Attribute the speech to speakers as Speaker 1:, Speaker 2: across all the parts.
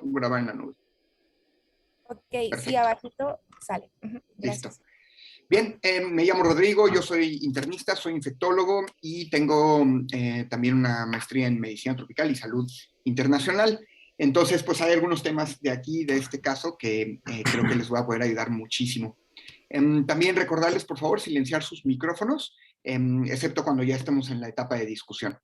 Speaker 1: grabar en la nube.
Speaker 2: Ok, sí,
Speaker 1: Perfecto,
Speaker 2: abajito sale. Ujú,
Speaker 1: listo.
Speaker 2: gracias.
Speaker 1: Bien, me llamo Rodrigo, yo soy internista, soy infectólogo y tengo también una maestría en medicina tropical y salud internacional. Entonces, pues hay algunos temas de aquí, de este caso, que creo que les voy a poder ayudar muchísimo. También recordarles, por favor, silenciar sus micrófonos, excepto cuando ya estemos en la etapa de discusión.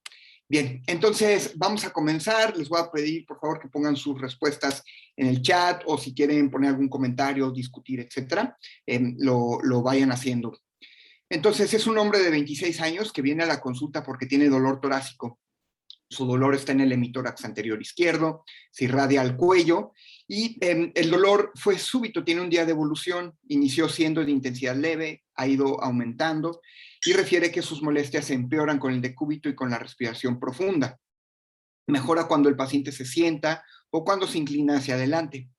Speaker 1: Bien, entonces vamos a comenzar. Les voy a pedir, por favor, que pongan sus respuestas en el chat o si quieren poner algún comentario, discutir, etcétera, lo vayan haciendo. Entonces, es un hombre de 26 años que viene a la consulta porque tiene dolor torácico. Su dolor está en el hemitórax anterior izquierdo, se irradia al cuello y el dolor fue súbito, tiene un día de evolución, inició siendo de intensidad leve, ha ido aumentando y refiere que sus molestias se empeoran con el decúbito y con la respiración profunda. Mejora cuando el paciente se sienta o cuando se inclina hacia adelante.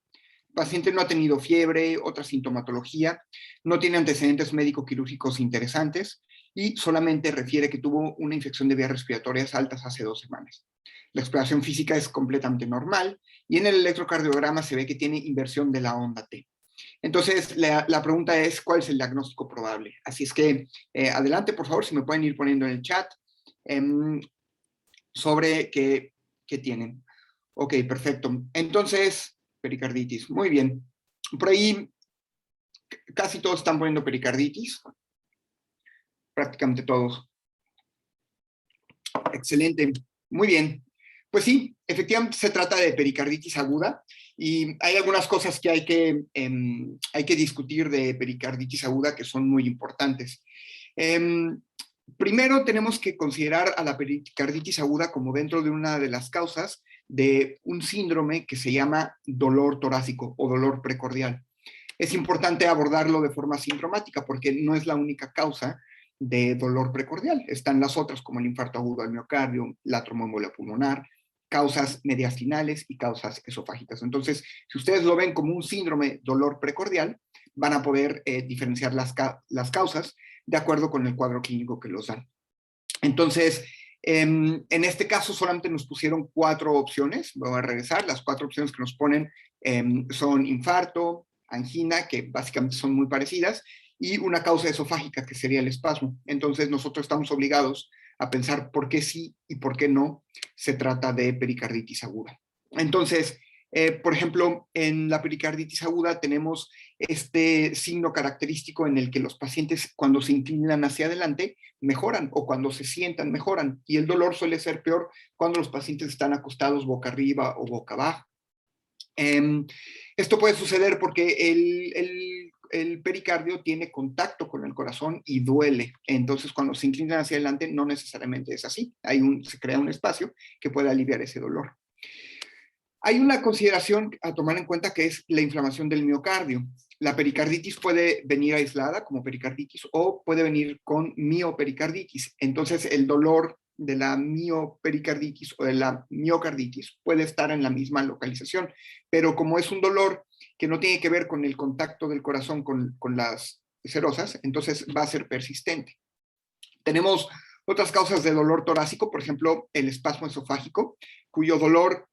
Speaker 1: El paciente no ha tenido fiebre, otra sintomatología, no tiene antecedentes médico-quirúrgicos interesantes y solamente refiere que tuvo una infección de vías respiratorias altas hace 2 semanas. La exploración física es completamente normal y en el electrocardiograma se ve que tiene inversión de la onda T. Entonces, la pregunta es, ¿cuál es el diagnóstico probable? Así es que, adelante, por favor, si me pueden ir poniendo en el chat eh, sobre qué tienen. Ok, perfecto. Entonces, pericarditis. Muy bien. Por ahí casi todos están poniendo pericarditis. Prácticamente todos. Excelente. Muy bien. Pues sí, efectivamente se trata de pericarditis aguda y hay algunas cosas que hay que discutir de pericarditis aguda que son muy importantes. Primero tenemos que considerar a la pericarditis aguda como dentro de una de las causas de un síndrome que se llama dolor torácico o dolor precordial. Es importante abordarlo de forma sintomática porque no es la única causa de dolor precordial. Están las otras como el infarto agudo al miocardio, la tromboembolia pulmonar, causas mediastinales y causas esofágicas. Entonces, si ustedes lo ven como un síndrome dolor precordial, van a poder diferenciar las causas de acuerdo con el cuadro clínico que los dan. Entonces, en este caso solamente nos pusieron 4 opciones. Voy a regresar. Las 4 opciones que nos ponen son infarto, angina, que básicamente son muy parecidas, y una causa esofágica, que sería el espasmo. Entonces, nosotros estamos obligados a pensar por qué sí y por qué no se trata de pericarditis aguda. Entonces, por ejemplo, en la pericarditis aguda tenemos este signo característico en el que los pacientes cuando se inclinan hacia adelante mejoran o cuando se sientan mejoran y el dolor suele ser peor cuando los pacientes están acostados boca arriba o boca abajo. Esto puede suceder porque el pericardio tiene contacto con el corazón y duele. Entonces, cuando se inclinan hacia adelante, no necesariamente es así. Se crea un espacio que puede aliviar ese dolor. Hay una consideración a tomar en cuenta que es la inflamación del miocardio. La pericarditis puede venir aislada como pericarditis o puede venir con miopericarditis. Entonces, el dolor de la miopericarditis o de la miocarditis puede estar en la misma localización, pero como es un dolor que no tiene que ver con el contacto del corazón con las serosas, entonces va a ser persistente. Tenemos otras causas de dolor torácico, por ejemplo, el espasmo esofágico, cuyo dolor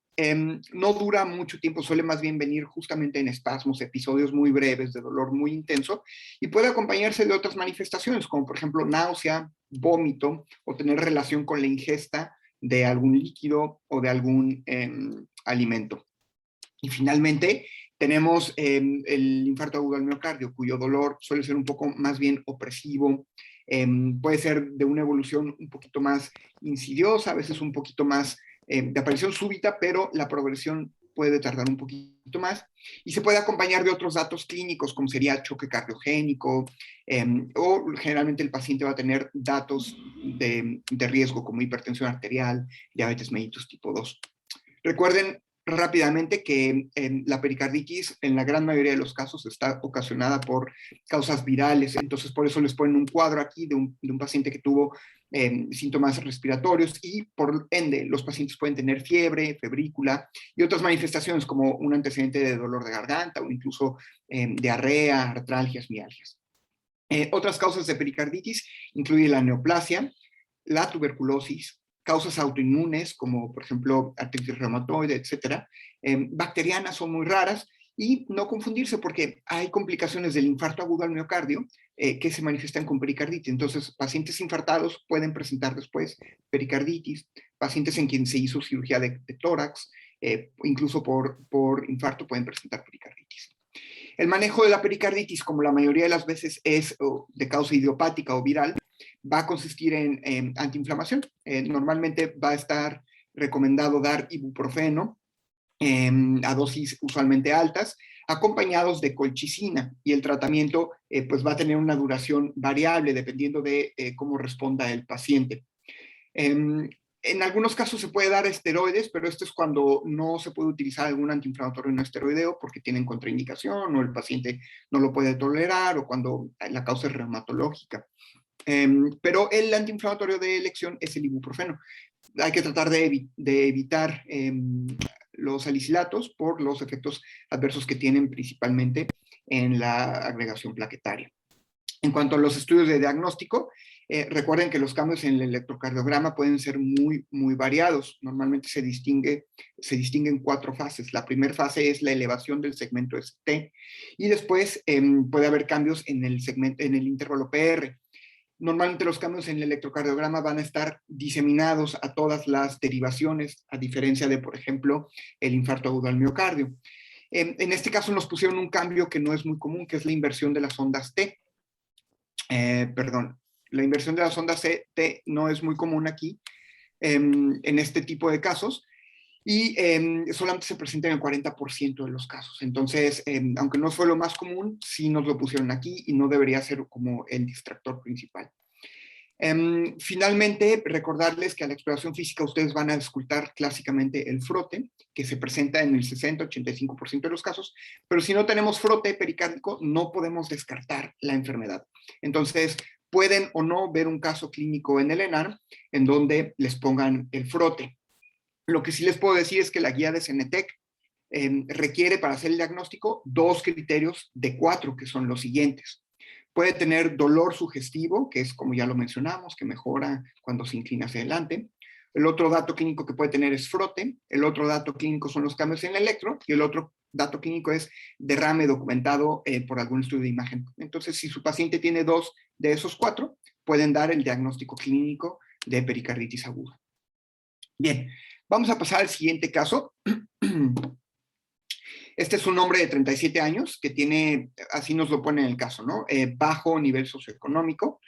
Speaker 1: no dura mucho tiempo, suele más bien venir justamente en espasmos, episodios muy breves de dolor muy intenso, y puede acompañarse de otras manifestaciones, como por ejemplo náusea, vómito, o tener relación con la ingesta de algún líquido o de algún alimento. Y finalmente, tenemos el infarto agudo al miocardio, cuyo dolor suele ser un poco más bien opresivo, puede ser de una evolución un poquito más insidiosa, a veces un poquito más de aparición súbita, pero la progresión puede tardar un poquito más y se puede acompañar de otros datos clínicos como sería choque cardiogénico o generalmente el paciente va a tener datos de riesgo como hipertensión arterial, diabetes mellitus tipo 2. Recuerden rápidamente que la pericarditis en la gran mayoría de los casos está ocasionada por causas virales, entonces por eso les ponen un cuadro aquí de un paciente que tuvo síntomas respiratorios y por ende los pacientes pueden tener fiebre, febrícula y otras manifestaciones como un antecedente de dolor de garganta o incluso diarrea, artralgias, mialgias. Otras causas de pericarditis incluyen la neoplasia, la tuberculosis, causas autoinmunes, como por ejemplo artritis reumatoide, etcétera. Bacterianas son muy raras, y no confundirse porque hay complicaciones del infarto agudo al miocardio que se manifiestan con pericarditis. Entonces, pacientes infartados pueden presentar después pericarditis, pacientes en quien se hizo cirugía de tórax, incluso por infarto pueden presentar pericarditis. El manejo de la pericarditis, como la mayoría de las veces es de causa idiopática o viral, va a consistir en antiinflamación. Normalmente va a estar recomendado dar ibuprofeno a dosis usualmente altas, acompañados de colchicina, y el tratamiento pues va a tener una duración variable dependiendo de cómo responda el paciente. En algunos casos se puede dar esteroides, pero esto es cuando no se puede utilizar algún antiinflamatorio no esteroideo porque tienen contraindicación o el paciente no lo puede tolerar o cuando la causa es reumatológica. Pero el antiinflamatorio de elección es el ibuprofeno. Hay que tratar de evitar los salicilatos por los efectos adversos que tienen principalmente en la agregación plaquetaria. En cuanto a los estudios de diagnóstico, recuerden que los cambios en el electrocardiograma pueden ser muy, muy variados. Normalmente se distinguen 4 fases. La primera fase es la elevación del segmento ST y después puede haber cambios en el intervalo PR. Normalmente los cambios en el electrocardiograma van a estar diseminados a todas las derivaciones, a diferencia de, por ejemplo, el infarto agudo al miocardio. En este caso nos pusieron un cambio que no es muy común, que es la inversión de las ondas T. La inversión de las ondas T no es muy común aquí, en este tipo de casos, y solamente se presenta en el 40% de los casos. Entonces, aunque no fue lo más común, sí nos lo pusieron aquí y no debería ser como el distractor principal. Finalmente, recordarles que a la exploración física ustedes van a auscultar clásicamente el frote, que se presenta en el 60-85% de los casos, pero si no tenemos frote pericárdico, no podemos descartar la enfermedad. Entonces, pueden o no ver un caso clínico en el ENAR en donde les pongan el frote. Lo que sí les puedo decir es que la guía de CENETEC requiere para hacer el diagnóstico 2 criterios de 4, que son los siguientes. Puede tener dolor sugestivo, que es como ya lo mencionamos, que mejora cuando se inclina hacia adelante. El otro dato clínico que puede tener es frote. El otro dato clínico son los cambios en el electro. Y el otro dato clínico es derrame documentado por algún estudio de imagen. Entonces, si su paciente tiene 2 de esos 4, pueden dar el diagnóstico clínico de pericarditis aguda. Bien, vamos a pasar al siguiente caso. Este es un hombre de 37 años que tiene, así nos lo pone en el caso, ¿no? Bajo nivel socioeconómico.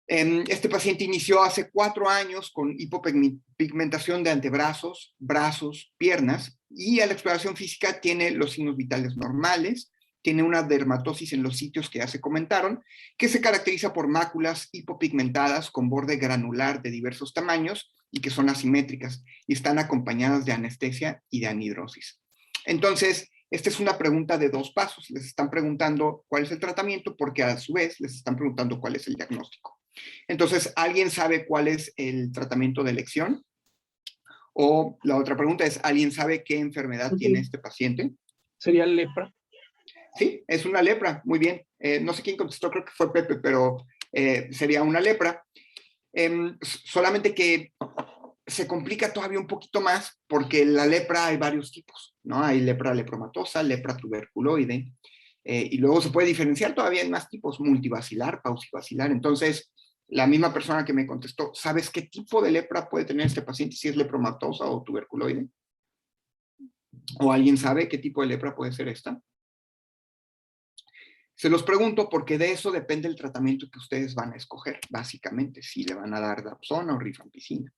Speaker 1: Este paciente inició hace 4 años con hipopigmentación de antebrazos, brazos, piernas, y a la exploración física tiene los signos vitales normales, tiene una dermatosis en los sitios que ya se comentaron, que se caracteriza por máculas hipopigmentadas con borde granular de diversos tamaños y que son asimétricas y están acompañadas de anestesia y de anhidrosis. Entonces, esta es una pregunta de 2 pasos. Les están preguntando cuál es el tratamiento porque a su vez les están preguntando cuál es el diagnóstico. Entonces, ¿alguien sabe cuál es el tratamiento de elección? O la otra pregunta es, ¿alguien sabe qué enfermedad tiene este paciente?
Speaker 3: ¿Sería lepra?
Speaker 1: Sí, es una lepra, muy bien. No sé quién contestó, creo que fue Pepe, pero sería una lepra. Solamente que se complica todavía un poquito más porque la lepra hay varios tipos, ¿no? Hay lepra lepromatosa, lepra tuberculoide, y luego se puede diferenciar todavía en más tipos, multivacilar, paucivacilar. Entonces, la misma persona que me contestó, ¿sabes qué tipo de lepra puede tener este paciente, si es lepromatosa o tuberculoide? ¿O alguien sabe qué tipo de lepra puede ser esta? Se los pregunto porque de eso depende el tratamiento que ustedes van a escoger, básicamente, si le van a dar dapsona o rifampicina.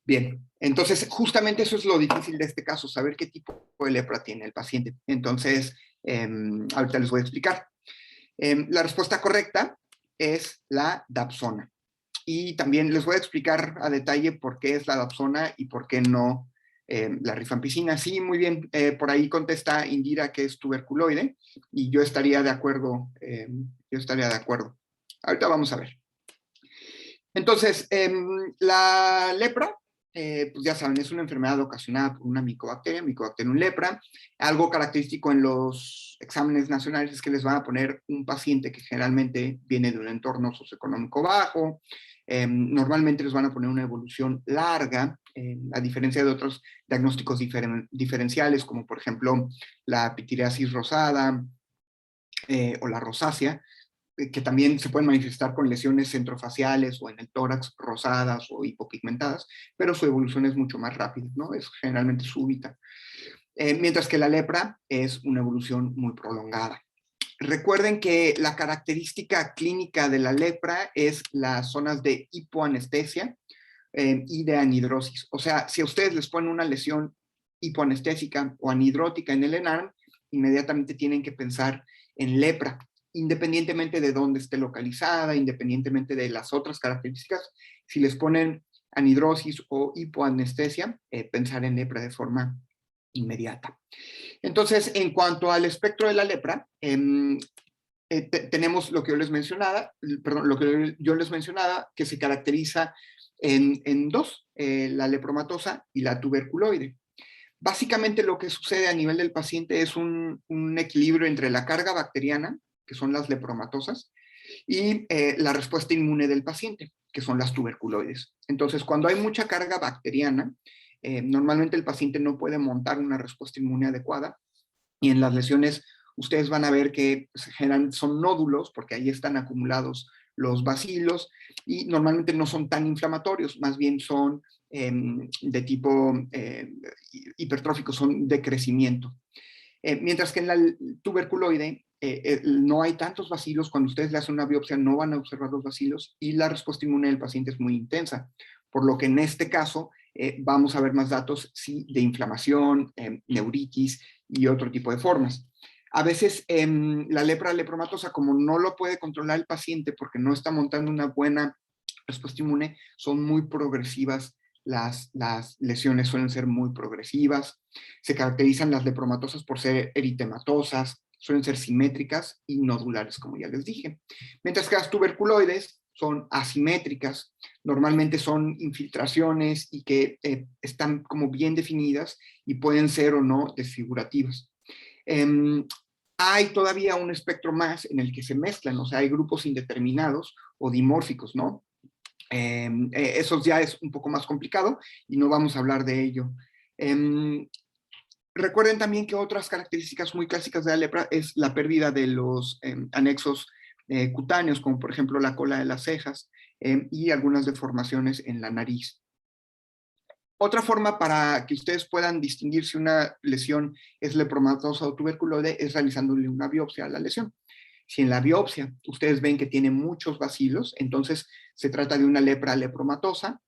Speaker 1: Bien, entonces justamente eso es lo difícil de este caso, saber qué tipo de lepra tiene el paciente. Entonces, ahorita les voy a explicar. La respuesta correcta es la dapsona. Y también les voy a explicar a detalle por qué es la dapsona y por qué no la rifampicina. Sí, muy bien. Por ahí contesta Indira que es tuberculoide y yo estaría de acuerdo. Ahorita vamos a ver. Entonces, la lepra, pues ya saben, es una enfermedad ocasionada por una Mycobacterium lepra. Algo característico en los exámenes nacionales es que les van a poner un paciente que generalmente viene de un entorno socioeconómico bajo, Normalmente les van a poner una evolución larga, a diferencia de otros diagnósticos diferenciales, como por ejemplo la pitiriasis rosada o la rosácea, que también se pueden manifestar con lesiones centrofaciales o en el tórax rosadas o hipopigmentadas, pero su evolución es mucho más rápida, ¿no? Es generalmente súbita. Mientras que la lepra es una evolución muy prolongada. Recuerden que la característica clínica de la lepra es las zonas de hipoanestesia y de anhidrosis. O sea, si a ustedes les ponen una lesión hipoanestésica o anhidrótica en el ENARM, inmediatamente tienen que pensar en lepra, independientemente de dónde esté localizada, independientemente de las otras características. Si les ponen anhidrosis o hipoanestesia, pensar en lepra de forma inmediata. Entonces, en cuanto al espectro de la lepra, tenemos lo que yo les mencionaba, que se caracteriza en dos, la lepromatosa y la tuberculoide. Básicamente lo que sucede a nivel del paciente es un equilibrio entre la carga bacteriana, que son las lepromatosas, y la respuesta inmune del paciente, que son las tuberculoides. Entonces, cuando hay mucha carga bacteriana, normalmente el paciente no puede montar una respuesta inmune adecuada, y en las lesiones ustedes van a ver que se generan, son nódulos, porque ahí están acumulados los bacilos, y normalmente no son tan inflamatorios, más bien son de tipo hipertróficos, son de crecimiento. Mientras que en la tuberculoide no hay tantos bacilos, cuando ustedes le hacen una biopsia no van a observar los bacilos y la respuesta inmune del paciente es muy intensa, por lo que en este caso vamos a ver más datos sí, de inflamación, neuritis y otro tipo de formas. A veces la lepra lepromatosa, como no lo puede controlar el paciente porque no está montando una buena respuesta inmune, son muy progresivas. Las lesiones suelen ser muy progresivas. Se caracterizan las lepromatosas por ser eritematosas, suelen ser simétricas y nodulares, como ya les dije. Mientras que las tuberculoides son asimétricas, normalmente son infiltraciones y que están como bien definidas y pueden ser o no desfigurativas. Hay todavía un espectro más en el que se mezclan, o sea, hay grupos indeterminados o dimórficos, ¿no? Eso ya es un poco más complicado y no vamos a hablar de ello. Recuerden también que otras características muy clásicas de la lepra es la pérdida de los anexos cutáneos, como por ejemplo la cola de las cejas y algunas deformaciones en la nariz. Otra forma para que ustedes puedan distinguir si una lesión es lepromatosa o tuberculoide es realizándole una biopsia a la lesión. Si en la biopsia ustedes ven que tiene muchos bacilos, entonces se trata de una lepra lepromatosa.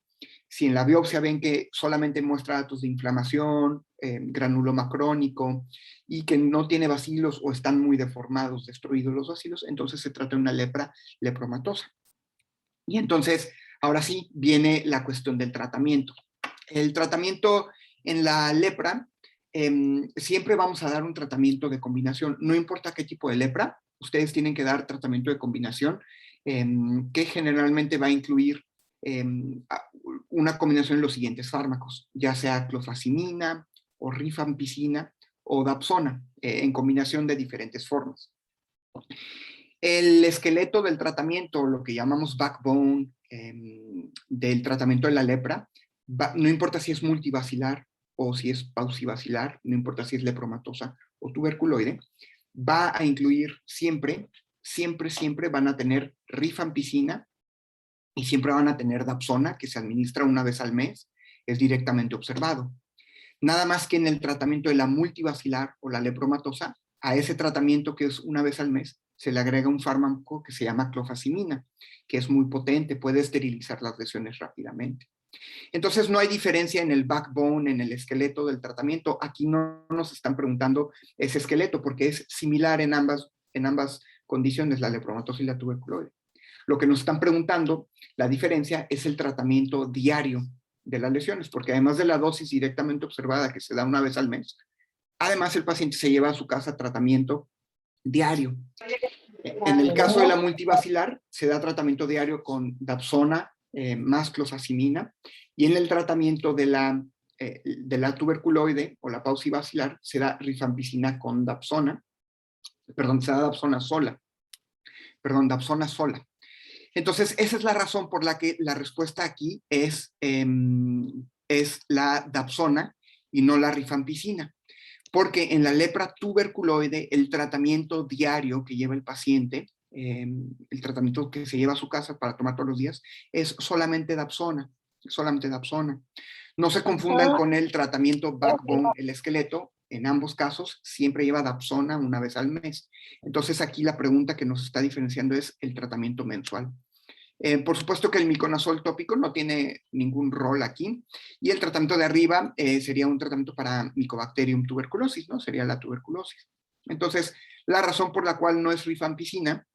Speaker 1: Si en la biopsia ven que solamente muestra datos de inflamación, granuloma crónico y que no tiene bacilos o están muy deformados, destruidos los bacilos, entonces se trata de una lepra lepromatosa. Y entonces, ahora sí, viene la cuestión del tratamiento. El tratamiento en la lepra, siempre vamos a dar un tratamiento de combinación. No importa qué tipo de lepra, ustedes tienen que dar tratamiento de combinación que generalmente va a incluir una combinación de los siguientes fármacos, ya sea clofazimina o rifampicina o dapsona, en combinación de diferentes formas. El esqueleto del tratamiento, lo que llamamos backbone del tratamiento de la lepra, no importa si es multivacilar o si es paucivacilar, no importa si es lepromatosa o tuberculoide, va a incluir siempre van a tener rifampicina y siempre van a tener dapsona, que se administra una vez al mes, es directamente observado. Nada más que en el tratamiento de la multivacilar o la lepromatosa, a ese tratamiento que es una vez al mes, se le agrega un fármaco que se llama clofazimina, que es muy potente, puede esterilizar las lesiones rápidamente. Entonces no hay diferencia en el backbone, en el esqueleto del tratamiento. Aquí no nos están preguntando ese esqueleto porque es similar en ambas condiciones, la lepromatosa y la tuberculosis. Lo que nos están preguntando, la diferencia es el tratamiento diario de las lesiones, porque además de la dosis directamente observada que se da una vez al mes, además el paciente se lleva a su casa tratamiento diario. En el caso de la multivacilar, se da tratamiento diario con dapsona más clofazimina, y en el tratamiento de la tuberculoide o la paucivacilar se da rifampicina con dapsona, se da dapsona sola, dapsona sola. Entonces, esa es la razón por la que la respuesta aquí es la dapsona y no la rifampicina. Porque en la lepra tuberculoide, el tratamiento diario que lleva el paciente, el tratamiento que se lleva a su casa para tomar todos los días, es solamente dapsona, solamente dapsona. No se confundan con el tratamiento backbone, el esqueleto. En ambos casos siempre lleva dapsona una vez al mes. Entonces aquí la pregunta que nos está diferenciando es el tratamiento mensual. Por supuesto que el miconazol tópico no tiene ningún rol aquí. Y el tratamiento de arriba sería un tratamiento para Mycobacterium tuberculosis, ¿no? Sería la tuberculosis. Entonces, la razón por la cual no es rifampicina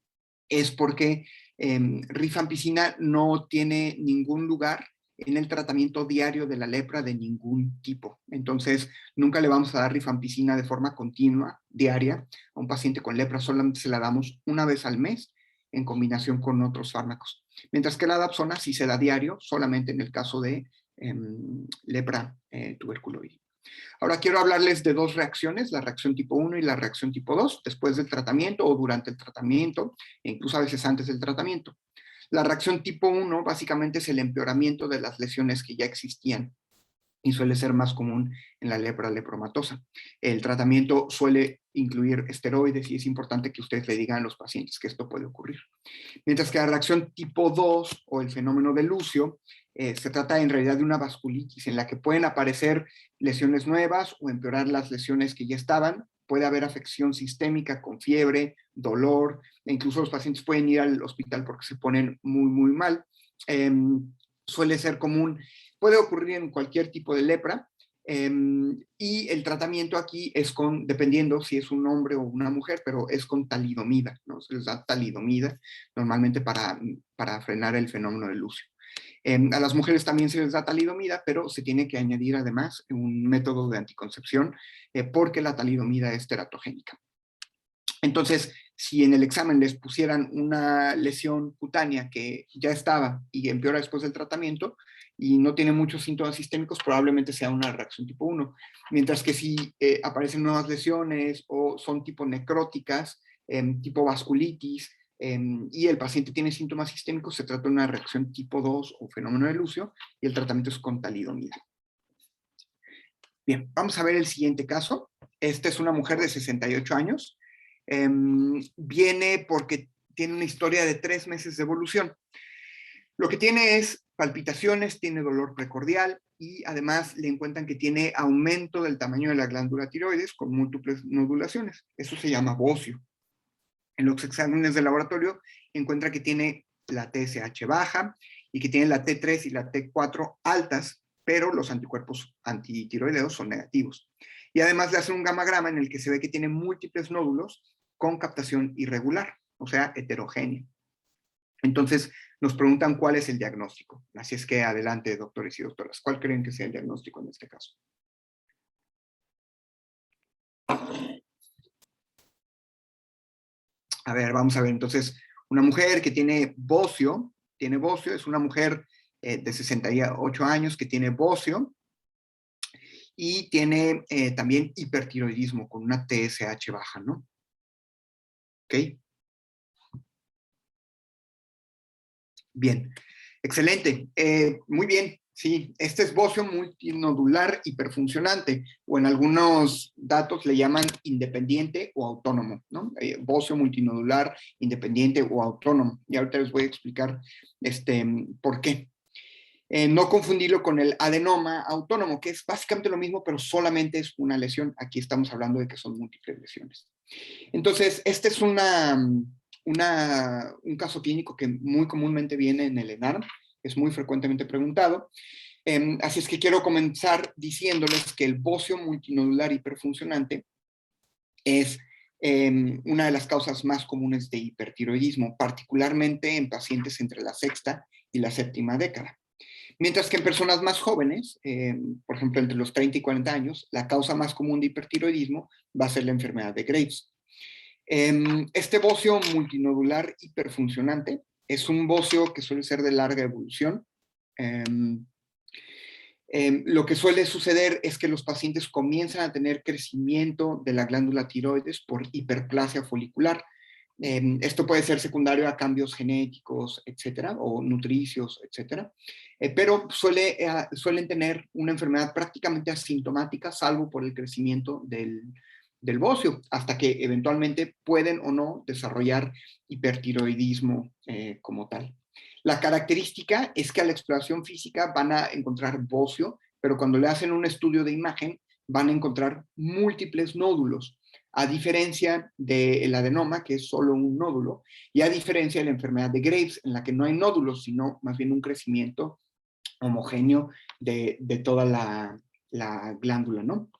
Speaker 1: es porque rifampicina no tiene ningún lugar en el tratamiento diario de la lepra de ningún tipo. Entonces, nunca le vamos a dar rifampicina de forma continua, diaria, a un paciente con lepra. Solamente se la damos una vez al mes en combinación con otros fármacos. Mientras que la dapsona sí se da diario, solamente en el caso de lepra tuberculoide. Ahora quiero hablarles de dos reacciones, la reacción tipo 1 y la reacción tipo 2, después del tratamiento o durante el tratamiento, e incluso a veces antes del tratamiento. La reacción tipo 1 básicamente es el empeoramiento de las lesiones que ya existían y suele ser más común en la lepra lepromatosa. El tratamiento suele incluir esteroides y es importante que ustedes le digan a los pacientes que esto puede ocurrir. Mientras que la reacción tipo 2 o el fenómeno de Lucio se trata en realidad de una vasculitis en la que pueden aparecer lesiones nuevas o empeorar las lesiones que ya estaban. Puede haber afección sistémica con fiebre, dolor, e incluso los pacientes pueden ir al hospital porque se ponen muy, muy mal. Suele ser común, puede ocurrir en cualquier tipo de lepra, y el tratamiento aquí es dependiendo si es un hombre o una mujer, pero es con talidomida, ¿no? Se les da talidomida normalmente para frenar el fenómeno de Lucio. A las mujeres también se les da talidomida, pero se tiene que añadir además un método de anticoncepción porque la talidomida es teratogénica. Entonces, si en el examen les pusieran una lesión cutánea que ya estaba y empeora después del tratamiento y no tiene muchos síntomas sistémicos, probablemente sea una reacción tipo 1. Mientras que si aparecen nuevas lesiones o son tipo necróticas, tipo vasculitis, y el paciente tiene síntomas sistémicos, se trata de una reacción tipo 2 o fenómeno de Lucio y el tratamiento es con talidomida. Bien, vamos a ver el siguiente caso. Esta es una mujer de 68 años. Viene porque tiene una historia de 3 meses de evolución. Lo que tiene es palpitaciones, tiene dolor precordial y además le encuentran que tiene aumento del tamaño de la glándula tiroides con múltiples nodulaciones. Eso se llama bocio. En los exámenes de laboratorio encuentra que tiene la TSH baja y que tiene la T3 y la T4 altas, pero los anticuerpos antitiroideos son negativos. Y además le hacen un gamagrama en el que se ve que tiene múltiples nódulos con captación irregular, o sea, heterogénea. Entonces, nos preguntan cuál es el diagnóstico. Así es que adelante, doctores y doctoras. ¿Cuál creen que sea el diagnóstico en este caso? A ver, vamos a ver. Entonces, una mujer que tiene bocio, es una mujer de 68 años que tiene bocio y tiene también hipertiroidismo con una TSH baja, ¿no? ¿Ok? Bien, excelente. Muy bien, sí. Este es bocio multinodular hiperfuncionante, o en algunos datos le llaman independiente o autónomo, ¿no? Bocio multinodular independiente o autónomo. Y ahorita les voy a explicar por qué. No confundirlo con el adenoma autónomo, que es básicamente lo mismo, pero solamente es una lesión. Aquí estamos hablando de que son múltiples lesiones. Entonces, este es un caso clínico que muy comúnmente viene en el ENARM, es muy frecuentemente preguntado. Así es que quiero comenzar diciéndoles que el bocio multinodular hiperfuncionante es una de las causas más comunes de hipertiroidismo, particularmente en pacientes entre la 6ª y la 7ª década. Mientras que en personas más jóvenes, por ejemplo, entre los 30 y 40 años, la causa más común de hipertiroidismo va a ser la enfermedad de Graves. Este bocio multinodular hiperfuncionante es un bocio que suele ser de larga evolución. Lo que suele suceder es que los pacientes comienzan a tener crecimiento de la glándula tiroides por hiperplasia folicular. Esto puede ser secundario a cambios genéticos, etcétera, o nutricios, etcétera. Pero suelen tener una enfermedad prácticamente asintomática, salvo por el crecimiento del bocio, hasta que eventualmente pueden o no desarrollar hipertiroidismo como tal. La característica es que a la exploración física van a encontrar bocio, pero cuando le hacen un estudio de imagen van a encontrar múltiples nódulos, a diferencia del adenoma, que es solo un nódulo, y a diferencia de la enfermedad de Graves, en la que no hay nódulos, sino más bien un crecimiento homogéneo de toda la glándula, ¿no?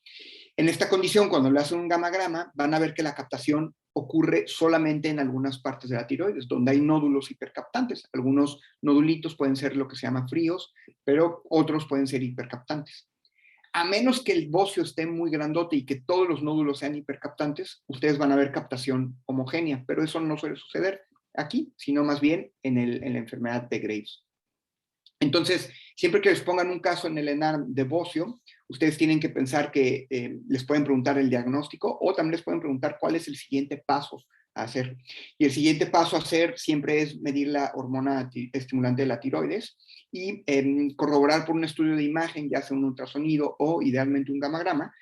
Speaker 1: En esta condición, cuando le hacen un gamagrama, van a ver que la captación ocurre solamente en algunas partes de la tiroides, donde hay nódulos hipercaptantes. Algunos nodulitos pueden ser lo que se llama fríos, pero otros pueden ser hipercaptantes. A menos que el bocio esté muy grandote y que todos los nódulos sean hipercaptantes, ustedes van a ver captación homogénea, pero eso no suele suceder aquí, sino más bien en la enfermedad de Graves. Entonces, siempre que les pongan un caso en el ENARM de bocio, ustedes tienen que pensar que les pueden preguntar el diagnóstico o también les pueden preguntar cuál es el siguiente paso a hacer. Y el siguiente paso a hacer siempre es medir la hormona estimulante de la tiroides y corroborar por un estudio de imagen, ya sea un ultrasonido o idealmente un gamagrama,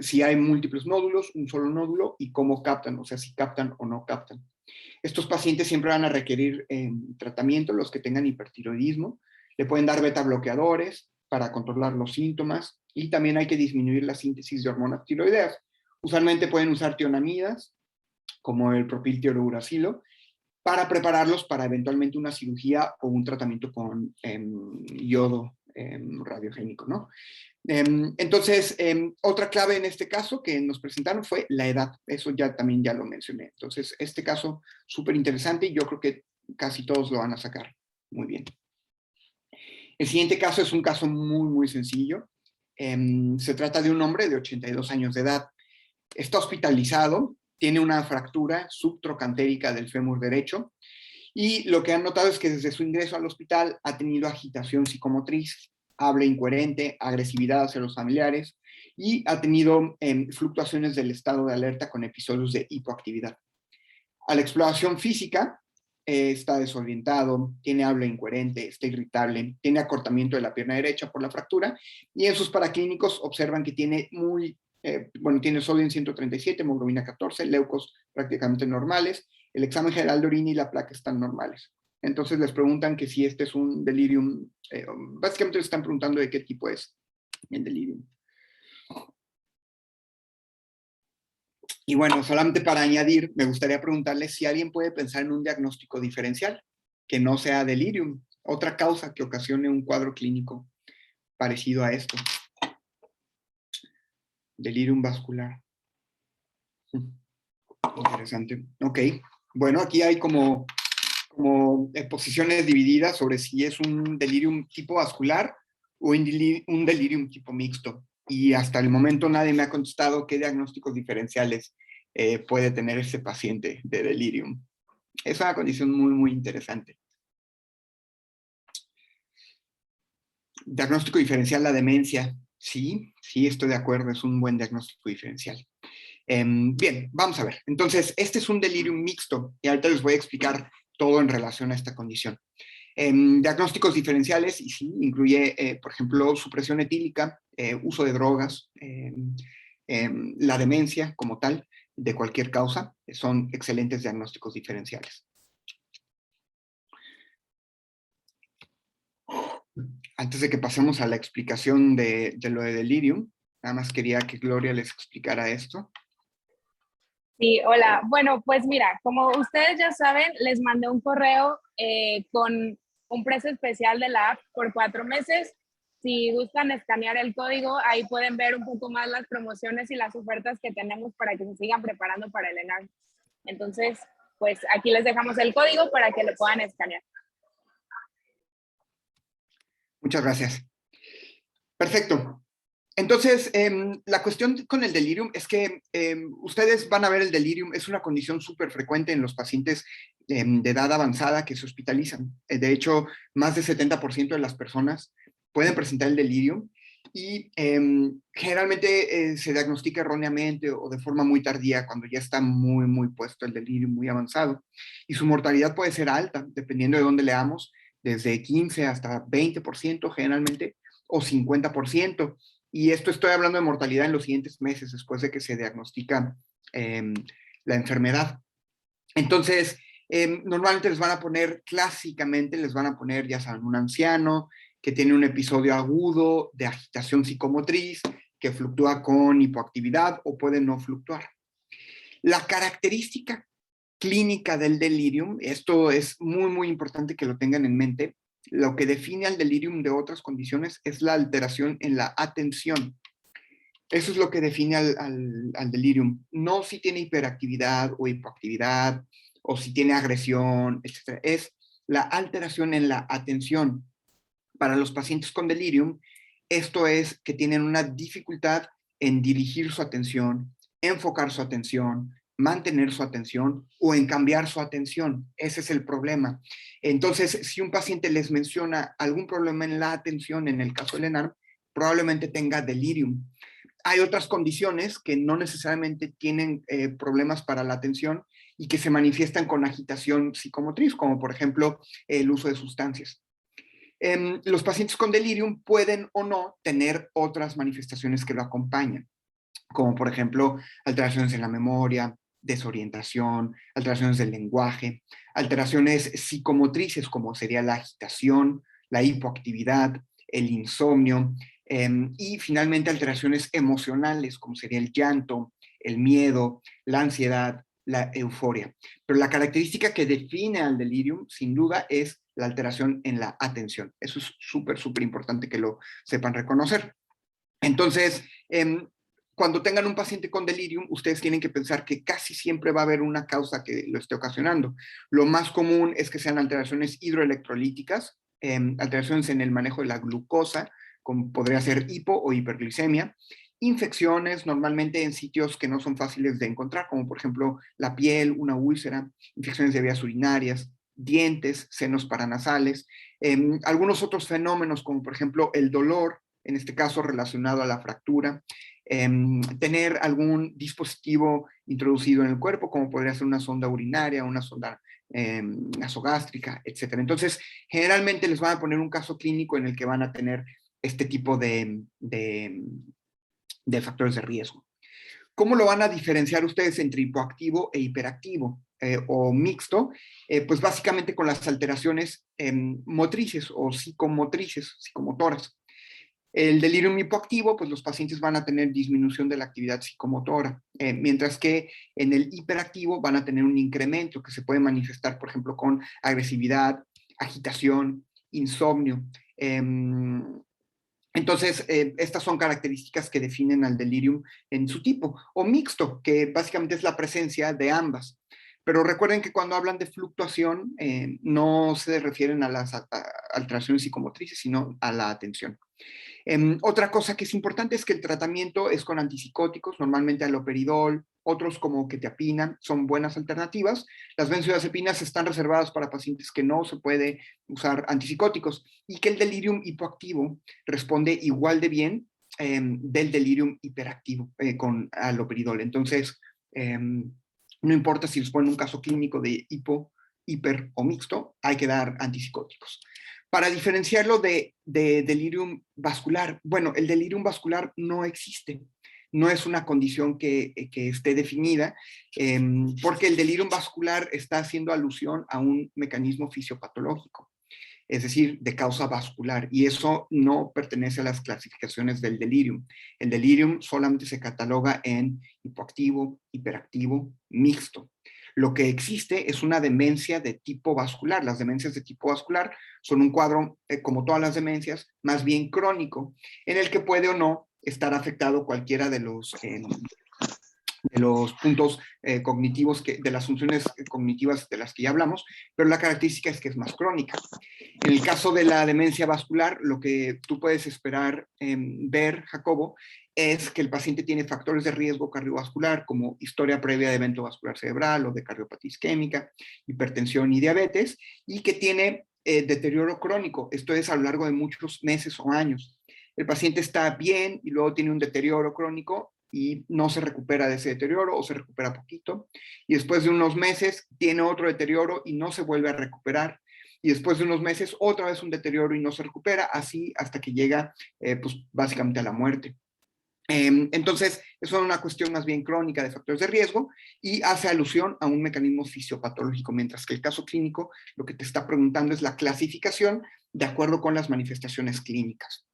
Speaker 1: si hay múltiples nódulos, un solo nódulo y cómo captan, o sea, si captan o no captan. Estos pacientes siempre van a requerir tratamiento, los que tengan hipertiroidismo. Le pueden dar beta bloqueadores para controlar los síntomas y también hay que disminuir la síntesis de hormonas tiroideas. Usualmente pueden usar tionamidas, como el propiltiorouracilo, para prepararlos para eventualmente una cirugía o un tratamiento con yodo radiogénico, ¿no? Entonces, otra clave en este caso que nos presentaron fue la edad. Eso también ya lo mencioné. Entonces, este caso súper interesante y yo creo que casi todos lo van a sacar muy bien. El siguiente caso es un caso muy, muy sencillo. Se trata de un hombre de 82 años de edad. Está hospitalizado, tiene una fractura subtrocantérica del fémur derecho y lo que han notado es que desde su ingreso al hospital ha tenido agitación psicomotriz, habla incoherente, agresividad hacia los familiares y ha tenido fluctuaciones del estado de alerta con episodios de hipoactividad. A la exploración física, está desorientado, tiene habla incoherente, está irritable, tiene acortamiento de la pierna derecha por la fractura y en sus paraclínicos observan que tiene tiene sodio en 137, hemoglobina 14, leucos prácticamente normales, el examen general de orina y la placa están normales. Entonces les preguntan que si este es un delirium, básicamente les están preguntando de qué tipo es el delirium. Y bueno, solamente para añadir, me gustaría preguntarles si alguien puede pensar en un diagnóstico diferencial, que no sea delirium, otra causa que ocasione un cuadro clínico parecido a esto. Delirium vascular. Interesante. Ok. Bueno, aquí hay como posiciones divididas sobre si es un delirium tipo vascular o un delirium tipo mixto. Y hasta el momento nadie me ha contestado qué diagnósticos diferenciales puede tener ese paciente de delirium. Es una condición muy, muy interesante. Diagnóstico diferencial, la demencia. Sí, estoy de acuerdo, es un buen diagnóstico diferencial. Bien, vamos a ver. Entonces, este es un delirium mixto y ahorita les voy a explicar todo en relación a esta condición. Diagnósticos diferenciales, y sí, incluye, por ejemplo, supresión etílica, uso de drogas, la demencia como tal, de cualquier causa, son excelentes diagnósticos diferenciales. Antes de que pasemos a la explicación de lo de delirium, nada más quería que Gloria les explicara esto.
Speaker 2: Sí, hola. Bueno, pues mira, como ustedes ya saben, les mandé un correo con un precio especial de la app por 4 meses. Si gustan escanear el código, ahí pueden ver un poco más las promociones y las ofertas que tenemos para que se sigan preparando para el ENARM. Entonces, pues aquí les dejamos el código para que lo puedan escanear.
Speaker 1: Muchas gracias. Perfecto. Entonces, la cuestión con el delirium es que ustedes van a ver el delirium, es una condición súper frecuente en los pacientes de edad avanzada que se hospitalizan. De hecho, más del 70% de las personas pueden presentar el delirium y generalmente se diagnostica erróneamente o de forma muy tardía cuando ya está muy, muy puesto el delirio, muy avanzado. Y su mortalidad puede ser alta, dependiendo de dónde leamos, desde 15 hasta 20% generalmente, o 50%. Y esto estoy hablando de mortalidad en los siguientes meses después de que se diagnostica la enfermedad. Entonces, normalmente les van a poner, clásicamente les van a poner, ya saben, un anciano que tiene un episodio agudo de agitación psicomotriz, que fluctúa con hipoactividad o puede no fluctuar. La característica clínica del delirium, esto es muy, muy importante que lo tengan en mente, lo que define al delirium de otras condiciones es la alteración en la atención. Eso es lo que define al delirium. No si tiene hiperactividad o hipoactividad, o si tiene agresión, etc. Es la alteración en la atención. Para los pacientes con delirium, esto es que tienen una dificultad en dirigir su atención, enfocar su atención, mantener su atención o en cambiar su atención. Ese es el problema. Entonces, si un paciente les menciona algún problema en la atención, en el caso del ENARM, probablemente tenga delirium. Hay otras condiciones que no necesariamente tienen problemas para la atención y que se manifiestan con agitación psicomotriz, como por ejemplo el uso de sustancias. Los pacientes con delirium pueden o no tener otras manifestaciones que lo acompañan, como por ejemplo alteraciones en la memoria, desorientación, alteraciones del lenguaje, alteraciones psicomotrices como sería la agitación, la hipoactividad, el insomnio, y finalmente alteraciones emocionales como sería el llanto, el miedo, la ansiedad, la euforia. Pero la característica que define al delirium, sin duda, es la alteración en la atención. Eso es súper, súper importante que lo sepan reconocer. Entonces, cuando tengan un paciente con delirium, ustedes tienen que pensar que casi siempre va a haber una causa que lo esté ocasionando. Lo más común es que sean alteraciones hidroelectrolíticas, alteraciones en el manejo de la glucosa, como podría ser hipo o hiperglicemia, infecciones normalmente en sitios que no son fáciles de encontrar, como por ejemplo la piel, una úlcera, infecciones de vías urinarias, dientes, senos paranasales, algunos otros fenómenos como por ejemplo el dolor, en este caso relacionado a la fractura, tener algún dispositivo introducido en el cuerpo, como podría ser una sonda urinaria, una sonda nasogástrica, etc. Entonces, generalmente les van a poner un caso clínico en el que van a tener este tipo de factores de riesgo. ¿Cómo lo van a diferenciar ustedes entre hipoactivo e hiperactivo o mixto? Pues básicamente con las alteraciones motrices o psicomotrices, psicomotoras. El delirium hipoactivo, pues los pacientes van a tener disminución de la actividad psicomotora, mientras que en el hiperactivo van a tener un incremento que se puede manifestar, por ejemplo, con agresividad, agitación, insomnio. Entonces, estas son características que definen al delirium en su tipo, o mixto, que básicamente es la presencia de ambas. Pero recuerden que cuando hablan de fluctuación, no se refieren a las alteraciones psicomotrices, sino a la atención. Otra cosa que es importante es que el tratamiento es con antipsicóticos, normalmente aloperidol, otros como quetiapina, son buenas alternativas. Las benzodiazepinas están reservadas para pacientes que no se puede usar antipsicóticos y que el delirium hipoactivo responde igual de bien del delirium hiperactivo con aloperidol. Entonces, no importa si les ponen un caso clínico de hipo, hiper o mixto, hay que dar antipsicóticos. Para diferenciarlo de delirium vascular, bueno, el delirium vascular no existe, no es una condición que esté definida, porque el delirium vascular está haciendo alusión a un mecanismo fisiopatológico, es decir, de causa vascular, y eso no pertenece a las clasificaciones del delirium. El delirium solamente se cataloga en hipoactivo, hiperactivo, mixto. Lo que existe es una demencia de tipo vascular. Las demencias de tipo vascular son un cuadro, como todas las demencias, más bien crónico, en el que puede o no estar afectado cualquiera de los puntos cognitivos, de las funciones cognitivas de las que ya hablamos, pero la característica es que es más crónica. En el caso de la demencia vascular, lo que tú puedes esperar ver, Jacobo, es que el paciente tiene factores de riesgo cardiovascular como historia previa de evento vascular cerebral o de cardiopatía isquémica, hipertensión y diabetes, y que tiene deterioro crónico, esto es a lo largo de muchos meses o años. el paciente está bien y luego tiene un deterioro crónico y no se recupera de ese deterioro o se recupera poquito. Y después de unos meses tiene otro deterioro y no se vuelve a recuperar. Y después de unos meses otra vez un deterioro y no se recupera, así hasta que llega pues básicamente a la muerte. Entonces, eso es una cuestión más bien crónica de factores de riesgo y hace alusión a un mecanismo fisiopatológico, mientras que el caso clínico lo que te está preguntando es la clasificación de acuerdo con las manifestaciones clínicas.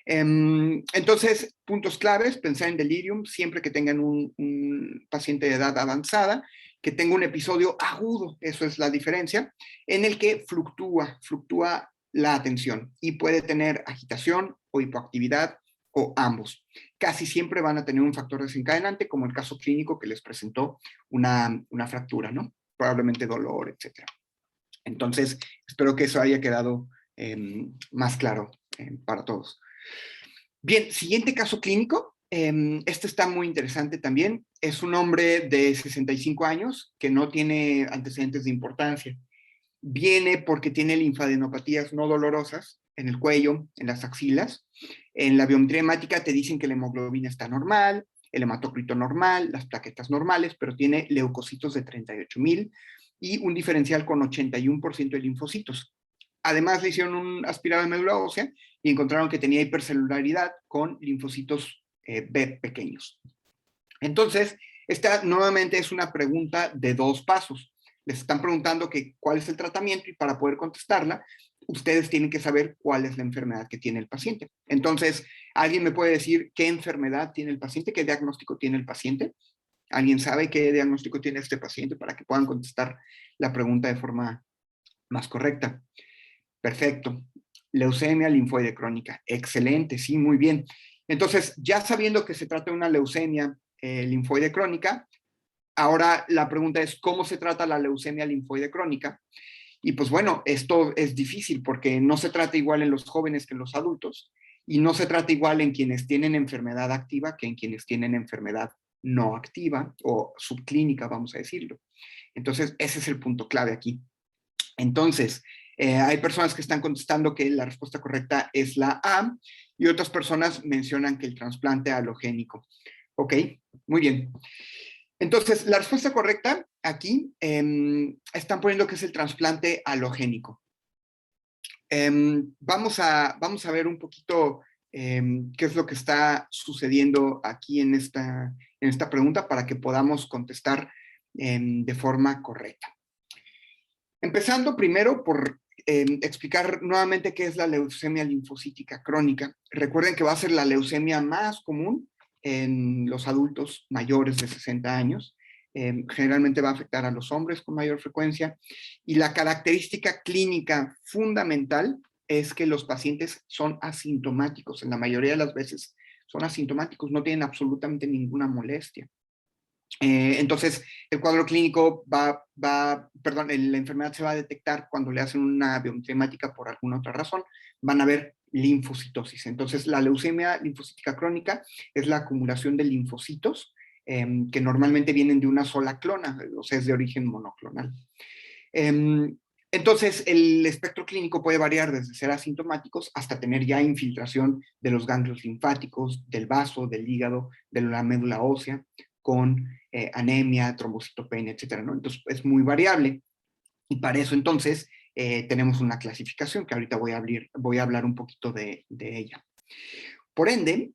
Speaker 1: Entonces, puntos claves, pensar en delirium siempre que tengan un paciente de edad avanzada, que tenga un episodio agudo, eso es la diferencia, en el que fluctúa la atención y puede tener agitación o hipoactividad o ambos. Casi siempre van a tener un factor desencadenante, como el caso clínico que les presentó una fractura, ¿no? Probablemente dolor, etc. Entonces, espero que eso haya quedado más claro para todos. Bien, siguiente caso clínico. Este está muy interesante también. Es un hombre de 65 años que no tiene antecedentes de importancia. Viene porque tiene linfadenopatías no dolorosas en el cuello, en las axilas. En la biometría hemática te dicen que la hemoglobina está normal, el hematocrito normal, las plaquetas normales, pero tiene leucocitos de 38,000 y un diferencial con 81% de linfocitos. Además, le hicieron un aspirado de médula ósea y encontraron que tenía hipercelularidad con linfocitos B pequeños. Entonces, esta nuevamente es una pregunta de dos pasos. Les están preguntando que cuál es el tratamiento y para poder contestarla, ustedes tienen que saber cuál es la enfermedad que tiene el paciente. Entonces, ¿alguien me puede decir qué enfermedad tiene el paciente? ¿Qué diagnóstico tiene el paciente? ¿Alguien sabe qué diagnóstico tiene este paciente para que puedan contestar la pregunta de forma más correcta? Perfecto. Leucemia linfoide crónica. Excelente, sí, muy bien. Entonces, ya sabiendo que se trata de una leucemia linfoide crónica, ahora la pregunta es, ¿cómo se trata la leucemia linfoide crónica? Y pues bueno, esto es difícil porque no se trata igual en los jóvenes que en los adultos y no se trata igual en quienes tienen enfermedad activa que en quienes tienen enfermedad no activa o subclínica, vamos a decirlo. Entonces, ese es el punto clave aquí. Entonces, hay personas que están contestando que la respuesta correcta es la A y otras personas mencionan que el trasplante alogénico. Ok, muy bien. Entonces, la respuesta correcta aquí están poniendo que es el trasplante alogénico. Vamos a ver un poquito qué es lo que está sucediendo aquí en esta pregunta para que podamos contestar de forma correcta. Empezando primero por explicar nuevamente qué es la leucemia linfocítica crónica. Recuerden que va a ser la leucemia más común en los adultos mayores de 60 años. Generalmente va a afectar a los hombres con mayor frecuencia. Y la característica clínica fundamental es que los pacientes son asintomáticos. En la mayoría de las veces son asintomáticos, no tienen absolutamente ninguna molestia. Entonces, el cuadro clínico la enfermedad se va a detectar cuando le hacen una biometría hemática por alguna otra razón, van a ver linfocitosis. Entonces, la leucemia linfocítica crónica es la acumulación de linfocitos que normalmente vienen de una sola clona, o sea, es de origen monoclonal. Entonces, el espectro clínico puede variar desde ser asintomáticos hasta tener ya infiltración de los ganglios linfáticos, del vaso, del hígado, de la médula ósea, con anemia, trombocitopenia, etcétera, ¿no? Entonces, es muy variable. Y para eso, entonces, tenemos una clasificación que ahorita voy a hablar un poquito de ella. Por ende,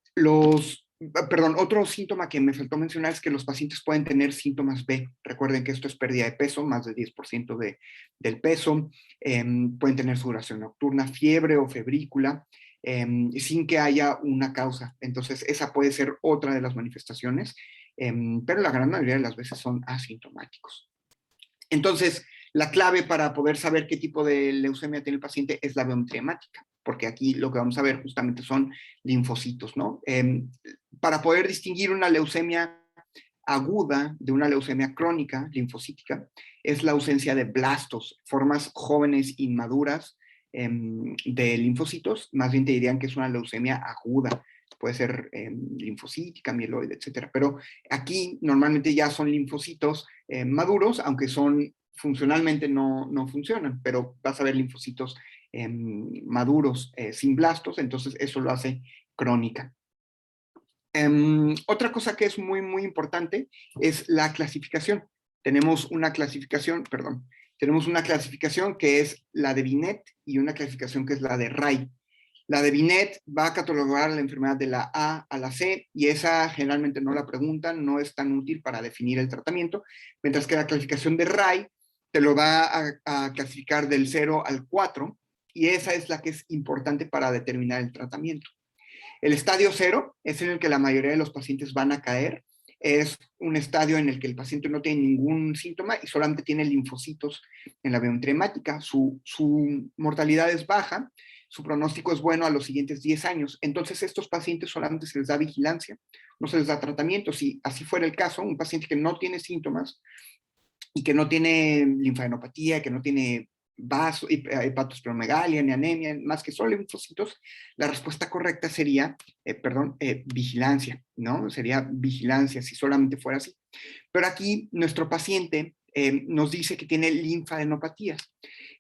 Speaker 1: otro síntoma que me faltó mencionar es que los pacientes pueden tener síntomas B. Recuerden que esto es pérdida de peso, más del 10% del peso. Pueden tener sudoración nocturna, fiebre o febrícula, sin que haya una causa. Entonces, esa puede ser otra de las manifestaciones, pero la gran mayoría de las veces son asintomáticos. Entonces, la clave para poder saber qué tipo de leucemia tiene el paciente es la biometría hemática, porque aquí lo que vamos a ver justamente son linfocitos, ¿no? Para poder distinguir una leucemia aguda de una leucemia crónica, linfocítica, es la ausencia de blastos, formas jóvenes inmaduras de linfocitos, más bien te dirían que es una leucemia aguda, puede ser linfocítica, mieloide, etcétera. Pero aquí normalmente ya son linfocitos maduros, aunque funcionalmente no funcionan, pero vas a ver linfocitos maduros sin blastos, entonces eso lo hace crónica. Otra cosa que es muy, muy importante es la clasificación. Tenemos una clasificación que es la de Binet y una clasificación que es la de Ray. La de Binet va a catalogar la enfermedad de la A a la C y esa generalmente no la preguntan, no es tan útil para definir el tratamiento, mientras que la clasificación de Ray te lo va a clasificar del 0 al 4 y esa es la que es importante para determinar el tratamiento. El estadio 0 es en el que la mayoría de los pacientes van a caer. Es un estadio en el que el paciente no tiene ningún síntoma y solamente tiene linfocitos en la vía hemática. Su mortalidad es baja, su pronóstico es bueno a los siguientes 10 años. Entonces, estos pacientes solamente se les da vigilancia, no se les da tratamiento. Si así fuera el caso, un paciente que no tiene síntomas y que no tiene linfadenopatía, que no tiene hepatosplenomegalia ni anemia, más que solo linfocitos, la respuesta correcta sería, vigilancia, ¿no? Sería vigilancia si solamente fuera así. Pero aquí nuestro paciente nos dice que tiene linfadenopatías.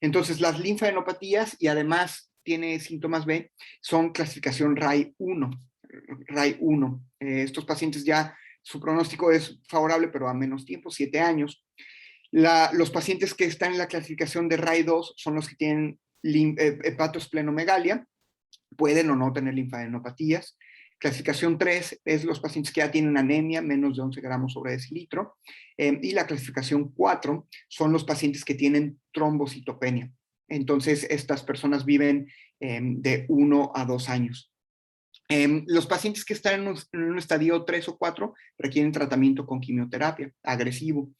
Speaker 1: Entonces, las linfadenopatías y además tiene síntomas B, son clasificación RAI 1. RAI 1. Estos pacientes ya, su pronóstico es favorable, pero a menos tiempo, 7 años. Los pacientes que están en la clasificación de RAI 2 son los que tienen hepatosplenomegalia, pueden o no tener linfadenopatías. Clasificación 3 es los pacientes que ya tienen anemia, menos de 11 gramos sobre decilitro. Y la clasificación 4 son los pacientes que tienen trombocitopenia. Entonces, estas personas viven de 1 a 2 años. Los pacientes que están en un estadio 3 o 4 requieren tratamiento con quimioterapia agresivo.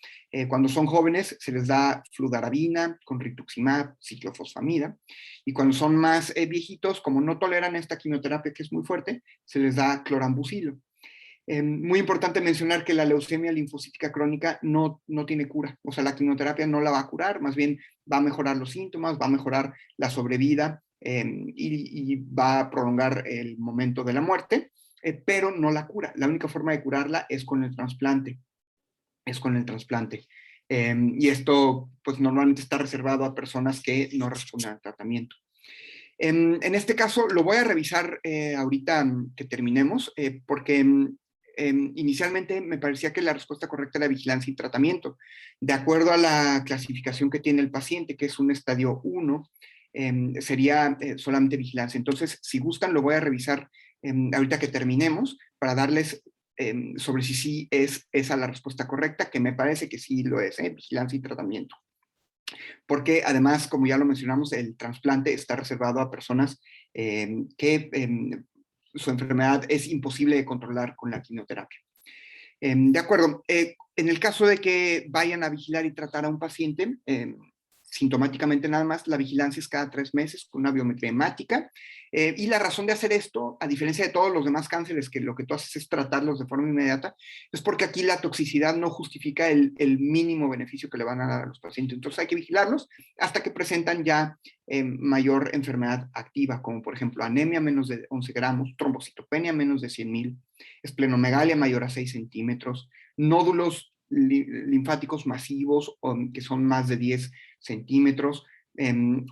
Speaker 1: Cuando son jóvenes se les da fludarabina con rituximab, ciclofosfamida, y cuando son más viejitos, como no toleran esta quimioterapia que es muy fuerte, se les da clorambucilo. Muy importante mencionar que la leucemia linfocítica crónica no tiene cura, o sea, la quimioterapia no la va a curar, más bien va a mejorar los síntomas, va a mejorar la sobrevida y va a prolongar el momento de la muerte, pero no la cura. La única forma de curarla es con el trasplante, y esto, pues, normalmente está reservado a personas que no responden al tratamiento. En este caso, lo voy a revisar ahorita que terminemos, porque inicialmente me parecía que la respuesta correcta era vigilancia y tratamiento. De acuerdo a la clasificación que tiene el paciente, que es un estadio 1, sería solamente vigilancia. Entonces, si gustan, lo voy a revisar ahorita que terminemos para darles sobre si sí es esa la respuesta correcta, que me parece que sí lo es, vigilancia y tratamiento. Porque además, como ya lo mencionamos, el trasplante está reservado a personas que su enfermedad es imposible de controlar con la quimioterapia. De acuerdo, en el caso de que vayan a vigilar y tratar a un paciente, sintomáticamente nada más, la vigilancia es cada 3 meses con una biometría hemática. Y la razón de hacer esto, a diferencia de todos los demás cánceres, que lo que tú haces es tratarlos de forma inmediata, es porque aquí la toxicidad no justifica el mínimo beneficio que le van a dar a los pacientes. Entonces hay que vigilarlos hasta que presentan ya mayor enfermedad activa, como por ejemplo anemia menos de 11 gramos, trombocitopenia menos de 100,000, esplenomegalia mayor a 6 centímetros, nódulos linfáticos masivos que son más de 10 centímetros,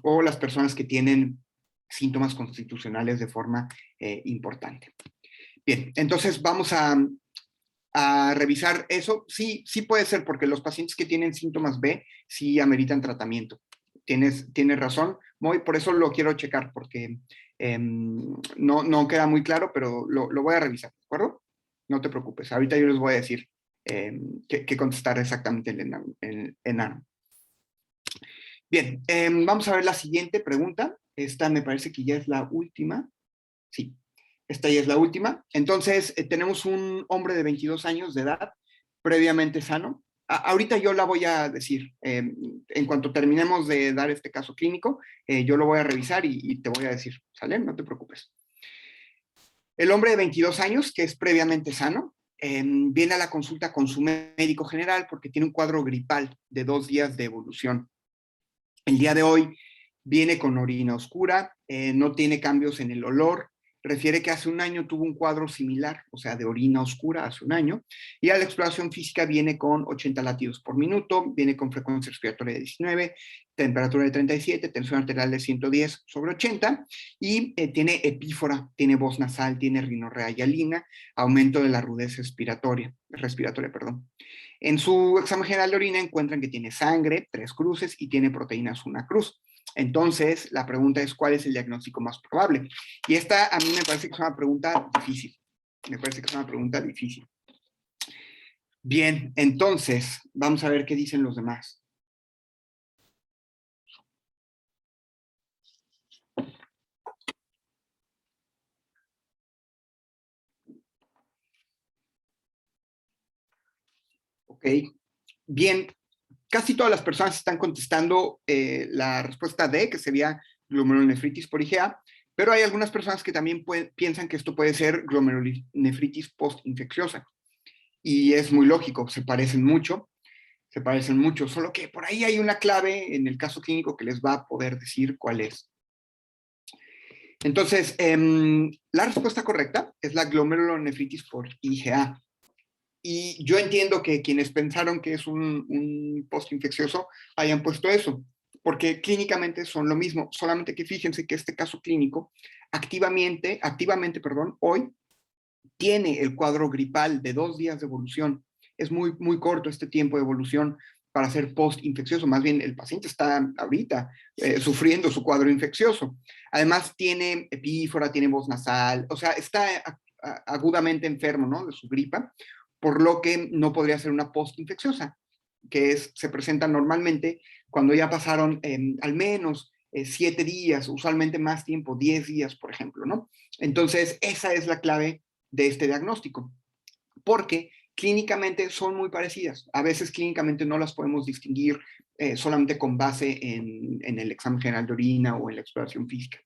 Speaker 1: o las personas que tienen síntomas constitucionales de forma importante. Bien, entonces vamos a revisar eso. Sí puede ser, porque los pacientes que tienen síntomas B sí ameritan tratamiento. Tienes razón, Moy, por eso lo quiero checar, porque no queda muy claro, pero lo voy a revisar, ¿de acuerdo? No te preocupes, ahorita yo les voy a decir qué contestar exactamente en enano. Bien, vamos a ver la siguiente pregunta. Esta me parece que ya es la última. Sí, esta ya es la última. Entonces, tenemos un hombre de 22 años de edad, previamente sano. Ahorita yo la voy a decir. En cuanto terminemos de dar este caso clínico, yo lo voy a revisar y te voy a decir, ¿sale? No te preocupes. El hombre de 22 años, que es previamente sano, viene a la consulta con su médico general porque tiene un cuadro gripal de 2 días de evolución. El día de hoy viene con orina oscura, no tiene cambios en el olor, refiere que hace un año tuvo un cuadro similar, o sea, de orina oscura hace un año, y a la exploración física viene con 80 latidos por minuto, viene con frecuencia respiratoria de 19, temperatura de 37, tensión arterial de 110/80, y tiene epífora, tiene voz nasal, tiene rinorrea hialina, aumento de la rudeza respiratoria, perdón. En su examen general de orina encuentran que tiene sangre, 3 cruces, y tiene proteínas, 1 cruz. Entonces, la pregunta es, ¿cuál es el diagnóstico más probable? Y esta a mí me parece que es una pregunta difícil. Me parece que es una pregunta difícil. Bien, entonces, vamos a ver qué dicen los demás. Ok, bien, casi todas las personas están contestando la respuesta D, que sería glomerulonefritis por IgA, pero hay algunas personas que también piensan que esto puede ser glomerulonefritis postinfecciosa. Y es muy lógico, se parecen mucho, solo que por ahí hay una clave en el caso clínico que les va a poder decir cuál es. Entonces, la respuesta correcta es la glomerulonefritis por IgA. Y yo entiendo que quienes pensaron que es un postinfeccioso hayan puesto eso, porque clínicamente son lo mismo, solamente que fíjense que este caso clínico activamente, hoy tiene el cuadro gripal de 2 días de evolución. Es muy corto este tiempo de evolución para ser postinfeccioso. Más bien, el paciente está ahorita sufriendo su cuadro infeccioso. Además, tiene epífora, tiene voz nasal, o sea, está agudamente enfermo, ¿no? De su gripa, por lo que no podría ser una postinfecciosa, que se presenta normalmente cuando ya pasaron al menos 7 días, usualmente más tiempo, 10 días, por ejemplo, ¿no? Entonces, esa es la clave de este diagnóstico, porque clínicamente son muy parecidas. A veces clínicamente no las podemos distinguir solamente con base en el examen general de orina o en la exploración física.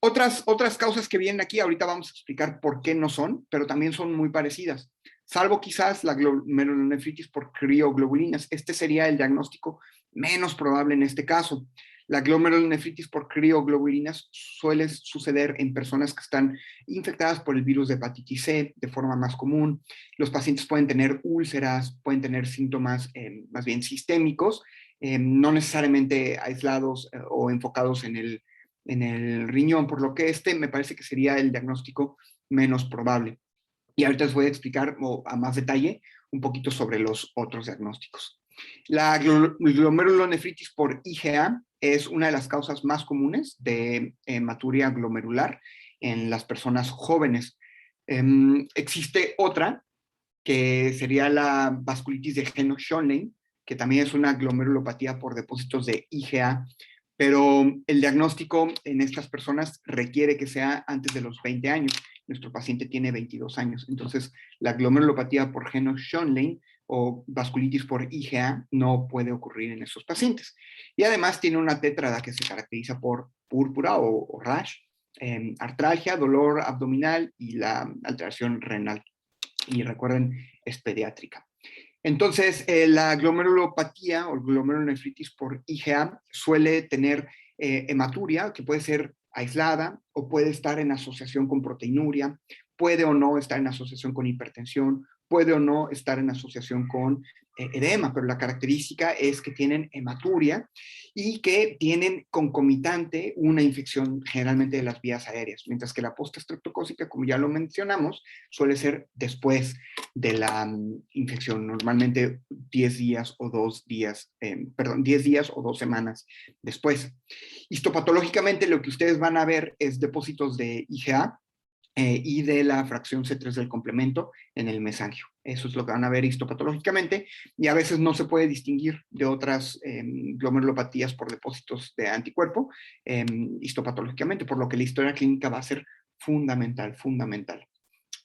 Speaker 1: Otras causas que vienen aquí, ahorita vamos a explicar por qué no son, pero también son muy parecidas, salvo quizás la glomerulonefritis por crioglobulinas. Este sería el diagnóstico menos probable en este caso. La glomerulonefritis por crioglobulinas suele suceder en personas que están infectadas por el virus de hepatitis C de forma más común. Los pacientes pueden tener úlceras, pueden tener síntomas más bien sistémicos, no necesariamente aislados o enfocados en el riñón, por lo que este me parece que sería el diagnóstico menos probable. Y ahorita les voy a explicar a más detalle un poquito sobre los otros diagnósticos. La glomerulonefritis por IgA es una de las causas más comunes de hematuria glomerular en las personas jóvenes. Existe otra que sería la vasculitis de Heno-Schönlein, que también es una glomerulopatía por depósitos de IgA, pero el diagnóstico en estas personas requiere que sea antes de los 20 años. Nuestro paciente tiene 22 años, entonces la glomerulopatía por Heno-Schönlein o vasculitis por IgA no puede ocurrir en esos pacientes. Y además tiene una tétrada que se caracteriza por púrpura o rash, artralgia, dolor abdominal y la alteración renal. Y recuerden, es pediátrica. Entonces, la glomerulopatía o glomerulonefritis por IgA suele tener hematuria, que puede ser aislada o puede estar en asociación con proteinuria, puede o no estar en asociación con hipertensión, puede o no estar en asociación con edema, pero la característica es que tienen hematuria y que tienen concomitante una infección generalmente de las vías aéreas, mientras que la postestreptocócica, como ya lo mencionamos, suele ser después de la infección, normalmente 10 días o 2 días, 10 días o 2 semanas después. Histopatológicamente lo que ustedes van a ver es depósitos de IgA y de la fracción C3 del complemento en el mesangio. Eso es lo que van a ver histopatológicamente y a veces no se puede distinguir de otras glomerulopatías por depósitos de anticuerpo histopatológicamente, por lo que la historia clínica va a ser fundamental.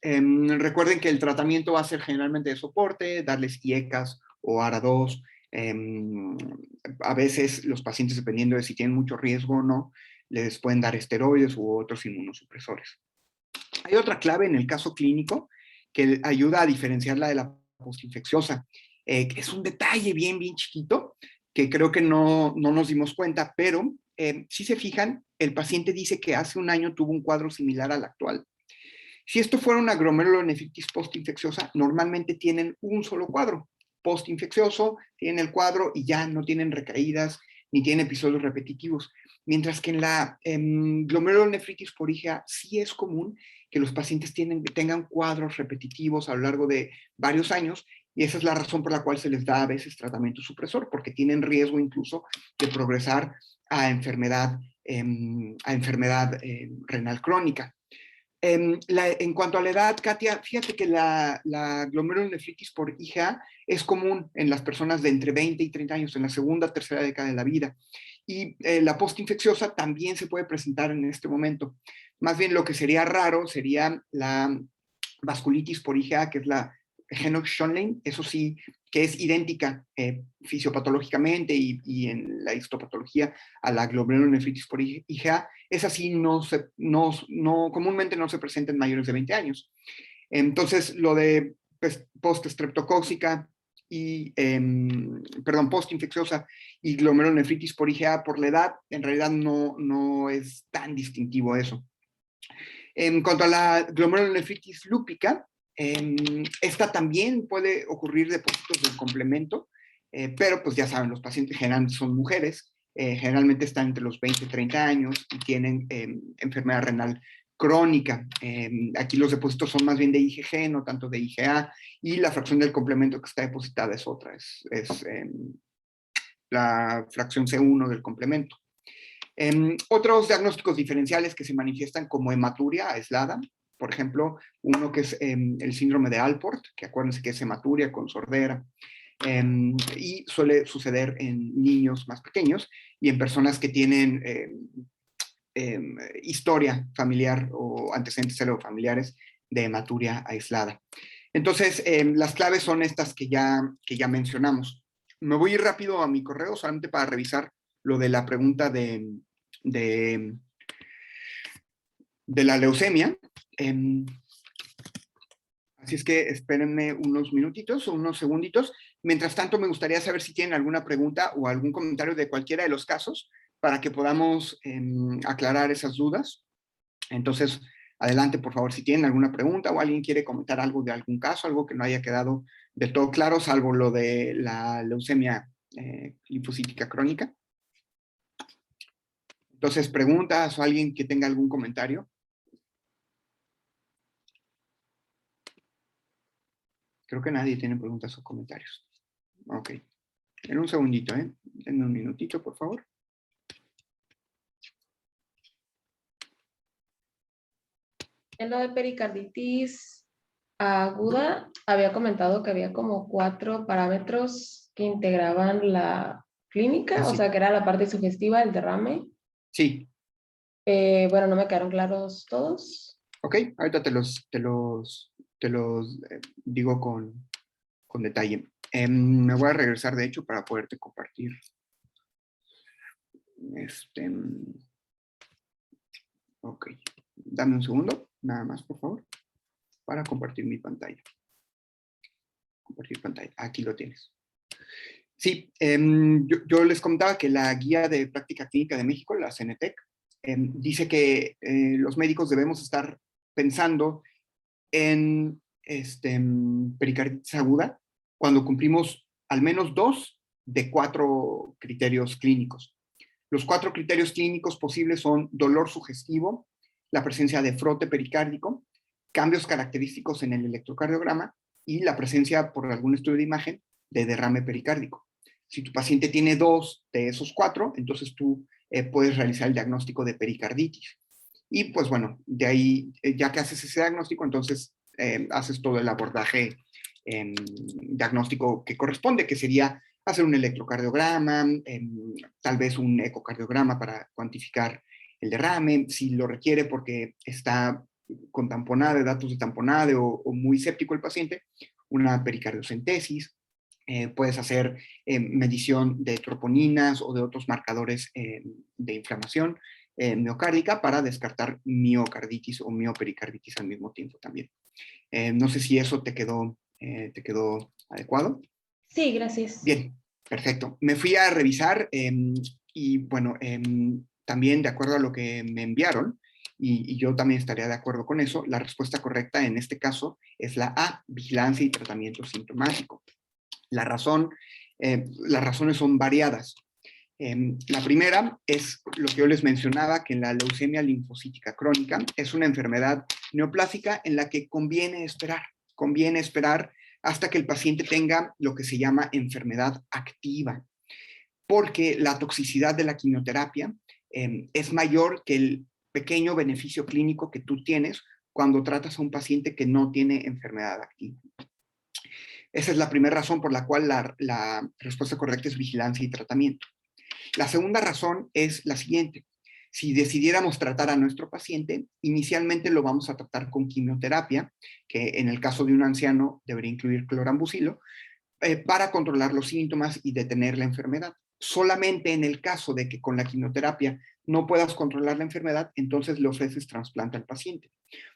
Speaker 1: Recuerden que el tratamiento va a ser generalmente de soporte, darles IECAS o ARA2. A veces los pacientes, dependiendo de si tienen mucho riesgo o no, les pueden dar esteroides u otros inmunosupresores. Hay otra clave en el caso clínico que ayuda a diferenciarla de la postinfecciosa. Es un detalle bien chiquito que creo que no nos dimos cuenta, pero si se fijan, el paciente dice que hace un año tuvo un cuadro similar al actual. Si esto fuera una glomerulonefritis postinfecciosa, normalmente tienen un solo cuadro. Postinfeccioso, tienen el cuadro y ya no tienen recaídas ni tienen episodios repetitivos. Mientras que en la glomerulonefritis por IgA sí es común que los pacientes tengan cuadros repetitivos a lo largo de varios años, y esa es la razón por la cual se les da a veces tratamiento supresor, porque tienen riesgo incluso de progresar a enfermedad renal crónica. En cuanto a la edad, Katia, fíjate que la glomerulonefritis por IgA es común en las personas de entre 20 y 30 años, en la segunda, tercera década de la vida. Y la postinfecciosa también se puede presentar en este momento. Más bien lo que sería raro sería la vasculitis por IgA, que es la Henoch-Schönlein, eso sí, que es idéntica fisiopatológicamente y en la histopatología a la glomerulonefritis por IgA. Esa sí comúnmente no se presenta en mayores de 20 años. Entonces, lo de post-estreptocóxica y, postinfecciosa y glomerulonefritis por IgA por la edad, en realidad no es tan distintivo eso. En cuanto a la glomerulonefritis lúpica, esta también puede ocurrir depósitos del complemento, pero pues ya saben, los pacientes generalmente son mujeres, generalmente están entre los 20 y 30 años y tienen enfermedad renal crónica. Aquí los depósitos son más bien de IgG, no tanto de IgA, y la fracción del complemento que está depositada es otra, es la fracción C1 del complemento. Otros diagnósticos diferenciales que se manifiestan como hematuria aislada, por ejemplo, uno que es el síndrome de Alport, que acuérdense que es hematuria con sordera, y suele suceder en niños más pequeños y en personas que tienen historia familiar o antecedentes cerebrofamiliares de hematuria aislada. Entonces, las claves son estas que ya mencionamos. Me voy a ir rápido a mi correo solamente para revisar lo de la pregunta de la leucemia. Así es que espérenme unos minutitos o unos segunditos. Mientras tanto, me gustaría saber si tienen alguna pregunta o algún comentario de cualquiera de los casos para que podamos aclarar esas dudas. Entonces, adelante, por favor, si tienen alguna pregunta o alguien quiere comentar algo de algún caso, algo que no haya quedado de todo claro, salvo lo de la leucemia linfocítica crónica. Entonces, preguntas o alguien que tenga algún comentario. Creo que nadie tiene preguntas o comentarios. Ok. En un segundito, ¿eh? Denme un minutito, por favor.
Speaker 3: En lo de pericarditis aguda, había comentado que había como 4 parámetros que integraban la clínica,
Speaker 1: Sí.
Speaker 3: o sea, que era la parte sugestiva, el derrame.
Speaker 1: Sí.
Speaker 3: Bueno, no me quedaron claros todos.
Speaker 1: Ok, ahorita te los digo con detalle. Me voy a regresar, de hecho, para poderte compartir. Ok, dame un segundo, nada más, por favor, para compartir mi pantalla. Compartir pantalla, aquí lo tienes. Sí, yo les comentaba que la Guía de Práctica Clínica de México, la CENETEC, dice que los médicos debemos estar pensando en pericarditis aguda cuando cumplimos al menos 2 de 4 criterios clínicos. Los 4 criterios clínicos posibles son dolor sugestivo, la presencia de frote pericárdico, cambios característicos en el electrocardiograma y la presencia, por algún estudio de imagen, de derrame pericárdico. Si tu paciente tiene 2 de esos 4, entonces tú puedes realizar el diagnóstico de pericarditis. Y pues bueno, de ahí, ya que haces ese diagnóstico, entonces haces todo el abordaje diagnóstico que corresponde, que sería hacer un electrocardiograma, tal vez un ecocardiograma para cuantificar el derrame, si lo requiere porque está con tamponade, datos de tamponade o muy séptico el paciente, una pericardiocentesis. Puedes hacer medición de troponinas o de otros marcadores de inflamación miocárdica para descartar miocarditis o miopericarditis al mismo tiempo también. No sé si eso te quedó adecuado.
Speaker 3: Sí, gracias.
Speaker 1: Bien, perfecto. Me fui a revisar y bueno, también de acuerdo a lo que me enviaron, y yo también estaría de acuerdo con eso, la respuesta correcta en este caso es la A, vigilancia y tratamiento sintomático. Las razones son variadas. La primera es lo que yo les mencionaba, que la leucemia linfocítica crónica es una enfermedad neoplásica en la que conviene esperar hasta que el paciente tenga lo que se llama enfermedad activa, porque la toxicidad de la quimioterapia es mayor que el pequeño beneficio clínico que tú tienes cuando tratas a un paciente que no tiene enfermedad activa. Esa es la primera razón por la cual la respuesta correcta es vigilancia y tratamiento. La segunda razón es la siguiente. Si decidiéramos tratar a nuestro paciente, inicialmente lo vamos a tratar con quimioterapia, que en el caso de un anciano debería incluir clorambucilo, para controlar los síntomas y detener la enfermedad. Solamente en el caso de que con la quimioterapia no puedas controlar la enfermedad, entonces le ofreces trasplante al paciente.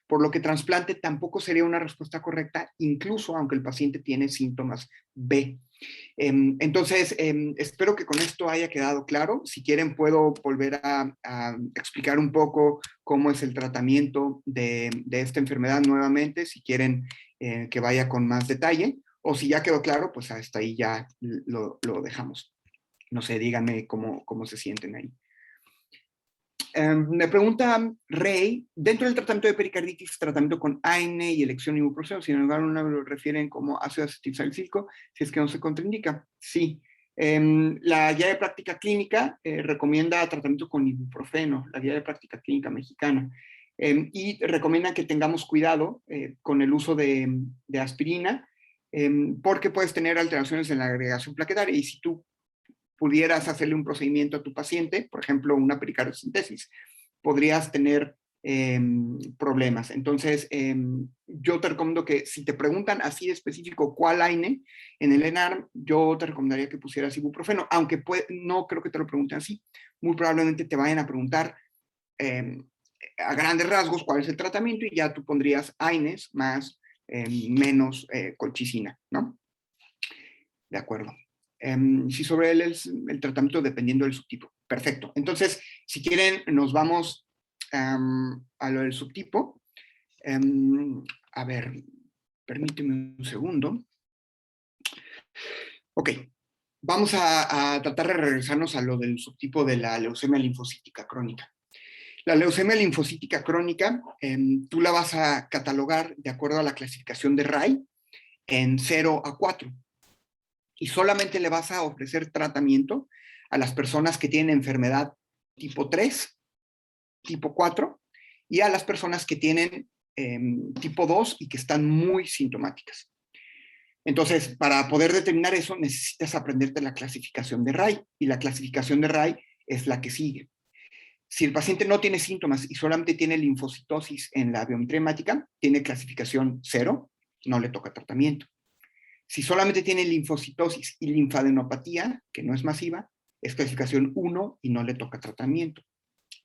Speaker 1: Por lo que trasplante tampoco sería una respuesta correcta, incluso aunque el paciente tiene síntomas B. Entonces, espero que con esto haya quedado claro. Si quieren, puedo volver a explicar un poco cómo es el tratamiento de esta enfermedad nuevamente, si quieren que vaya con más detalle, o si ya quedó claro, pues hasta ahí ya lo dejamos. No sé, díganme cómo se sienten ahí. Me pregunta Rey, dentro del tratamiento de pericarditis, tratamiento con AINE y elección ibuprofeno, sin embargo, lo refieren como ácido acetilsalicílico, si es que no se contraindica. Sí. La guía de práctica clínica recomienda tratamiento con ibuprofeno, la guía de práctica clínica mexicana, y recomienda que tengamos cuidado con el uso de aspirina, porque puedes tener alteraciones en la agregación plaquetaria, y si tú pudieras hacerle un procedimiento a tu paciente, por ejemplo, una pericardiocentesis, podrías tener problemas. Entonces, yo te recomiendo que si te preguntan así de específico cuál AINE en el ENARM, yo te recomendaría que pusieras ibuprofeno, aunque no creo que te lo pregunten así. Muy probablemente te vayan a preguntar a grandes rasgos cuál es el tratamiento y ya tú pondrías AINES más menos colchicina, ¿no? De acuerdo. Sí, sobre el tratamiento dependiendo del subtipo. Perfecto. Entonces, si quieren, nos vamos a lo del subtipo. A ver, permíteme un segundo. Ok, vamos a tratar de regresarnos a lo del subtipo de la leucemia linfocítica crónica. La leucemia linfocítica crónica, tú la vas a catalogar de acuerdo a la clasificación de Ray en 0 a 4. Y solamente le vas a ofrecer tratamiento a las personas que tienen enfermedad tipo 3, tipo 4, y a las personas que tienen tipo 2 y que están muy sintomáticas. Entonces, para poder determinar eso, necesitas aprenderte la clasificación de Ray, y la clasificación de Ray es la que sigue. Si el paciente no tiene síntomas y solamente tiene linfocitosis en la biometría hemática, tiene clasificación 0, no le toca tratamiento. Si solamente tiene linfocitosis y linfadenopatía, que no es masiva, es clasificación 1 y no le toca tratamiento.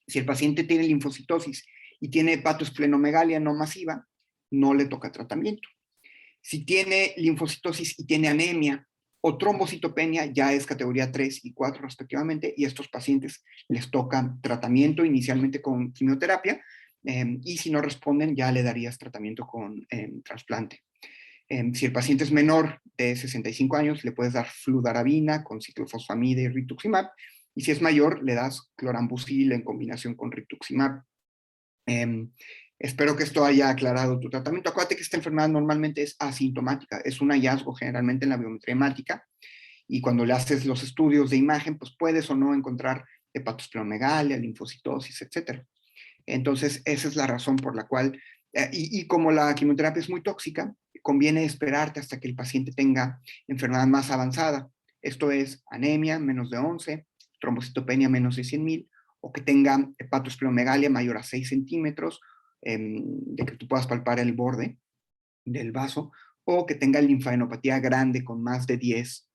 Speaker 1: Si el paciente tiene linfocitosis y tiene hepatoesplenomegalia no masiva, no le toca tratamiento. Si tiene linfocitosis y tiene anemia o trombocitopenia, ya es categoría 3 y 4 respectivamente, y a estos pacientes les toca tratamiento inicialmente con quimioterapia, y si no responden, ya le darías tratamiento con trasplante. Si el paciente es menor de 65 años, le puedes dar fludarabina con ciclofosfamida y rituximab, y si es mayor, le das clorambucil en combinación con rituximab. Espero que esto haya aclarado tu tratamiento. Acuérdate que esta enfermedad normalmente es asintomática, es un hallazgo generalmente en la biometría hemática, y cuando le haces los estudios de imagen, pues puedes o no encontrar hepatoesplenomegalia, linfocitosis, etc. Entonces, esa es la razón por la cual, y como la quimioterapia es muy tóxica, conviene esperarte hasta que el paciente tenga enfermedad más avanzada. Esto es anemia menos de 11, trombocitopenia menos de 100,000, o que tenga hepatoesplenomegalia mayor a 6 centímetros, de que tú puedas palpar el borde del vaso, o que tenga linfadenopatía grande con más de 10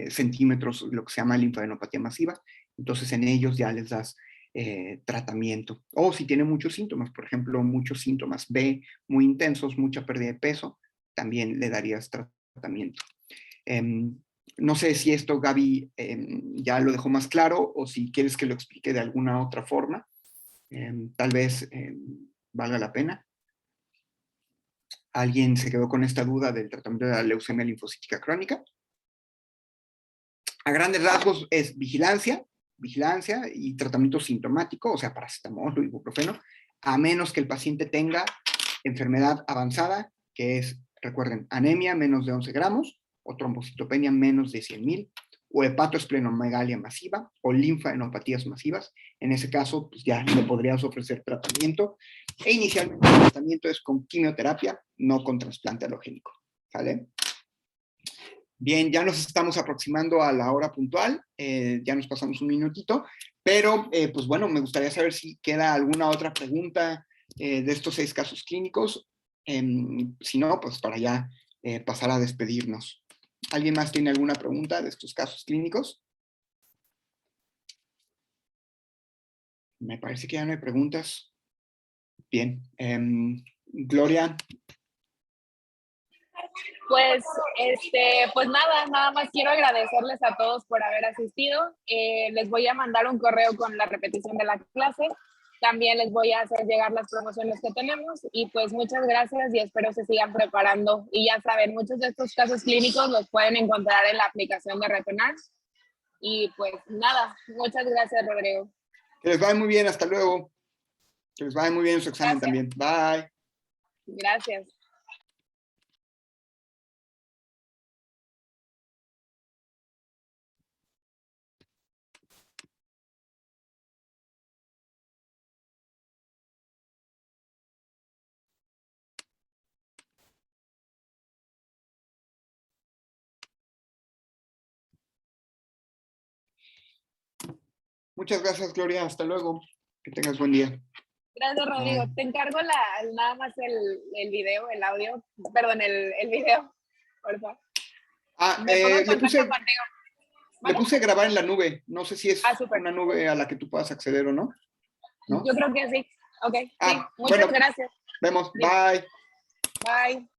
Speaker 1: centímetros, lo que se llama linfadenopatía masiva. Entonces en ellos ya les das tratamiento. O si tiene muchos síntomas, por ejemplo, muchos síntomas B muy intensos, mucha pérdida de peso, también le darías tratamiento. No sé si esto, Gaby, ya lo dejó más claro o si quieres que lo explique de alguna otra forma. Tal vez valga la pena. ¿Alguien se quedó con esta duda del tratamiento de la leucemia linfocítica crónica? A grandes rasgos es vigilancia y tratamiento sintomático, o sea, paracetamol o ibuprofeno, a menos que el paciente tenga enfermedad avanzada, que es, recuerden, anemia menos de 11 gramos, o trombocitopenia menos de 100,000, o hepatoesplenomegalia masiva, o linfaenopatías masivas. En ese caso, pues ya le podrías ofrecer tratamiento, e inicialmente el tratamiento es con quimioterapia, no con trasplante alogénico, ¿vale? Bien, ya nos estamos aproximando a la hora puntual, ya nos pasamos un minutito, pero pues bueno, me gustaría saber si queda alguna otra pregunta de estos 6 casos clínicos. Si no, pues para ya pasar a despedirnos. ¿Alguien más tiene alguna pregunta de estos casos clínicos? Me parece que ya no hay preguntas. Bien. Gloria.
Speaker 2: Pues nada más quiero agradecerles a todos por haber asistido. Les voy a mandar un correo con la repetición de la clase. También les voy a hacer llegar las promociones que tenemos y pues muchas gracias y espero se sigan preparando. Y ya saben, muchos de estos casos clínicos los pueden encontrar en la aplicación de Retenar. Y pues nada, muchas gracias, Rodrigo.
Speaker 1: Que les vaya muy bien, hasta luego. Que les vaya muy bien en su examen también. Bye.
Speaker 2: Gracias.
Speaker 1: Muchas gracias, Gloria. Hasta luego. Que tengas buen día.
Speaker 2: Gracias, Rodrigo. Te encargo nada más el video, el audio, perdón, el video, por favor.
Speaker 1: Le puse grabar en la nube. No sé si es
Speaker 2: super.
Speaker 1: una nube a la que tú puedas acceder o no.
Speaker 2: ¿No? Yo creo que sí. Ok, sí. Muchas gracias.
Speaker 1: Vemos.
Speaker 2: Sí.
Speaker 1: Bye.
Speaker 2: Bye.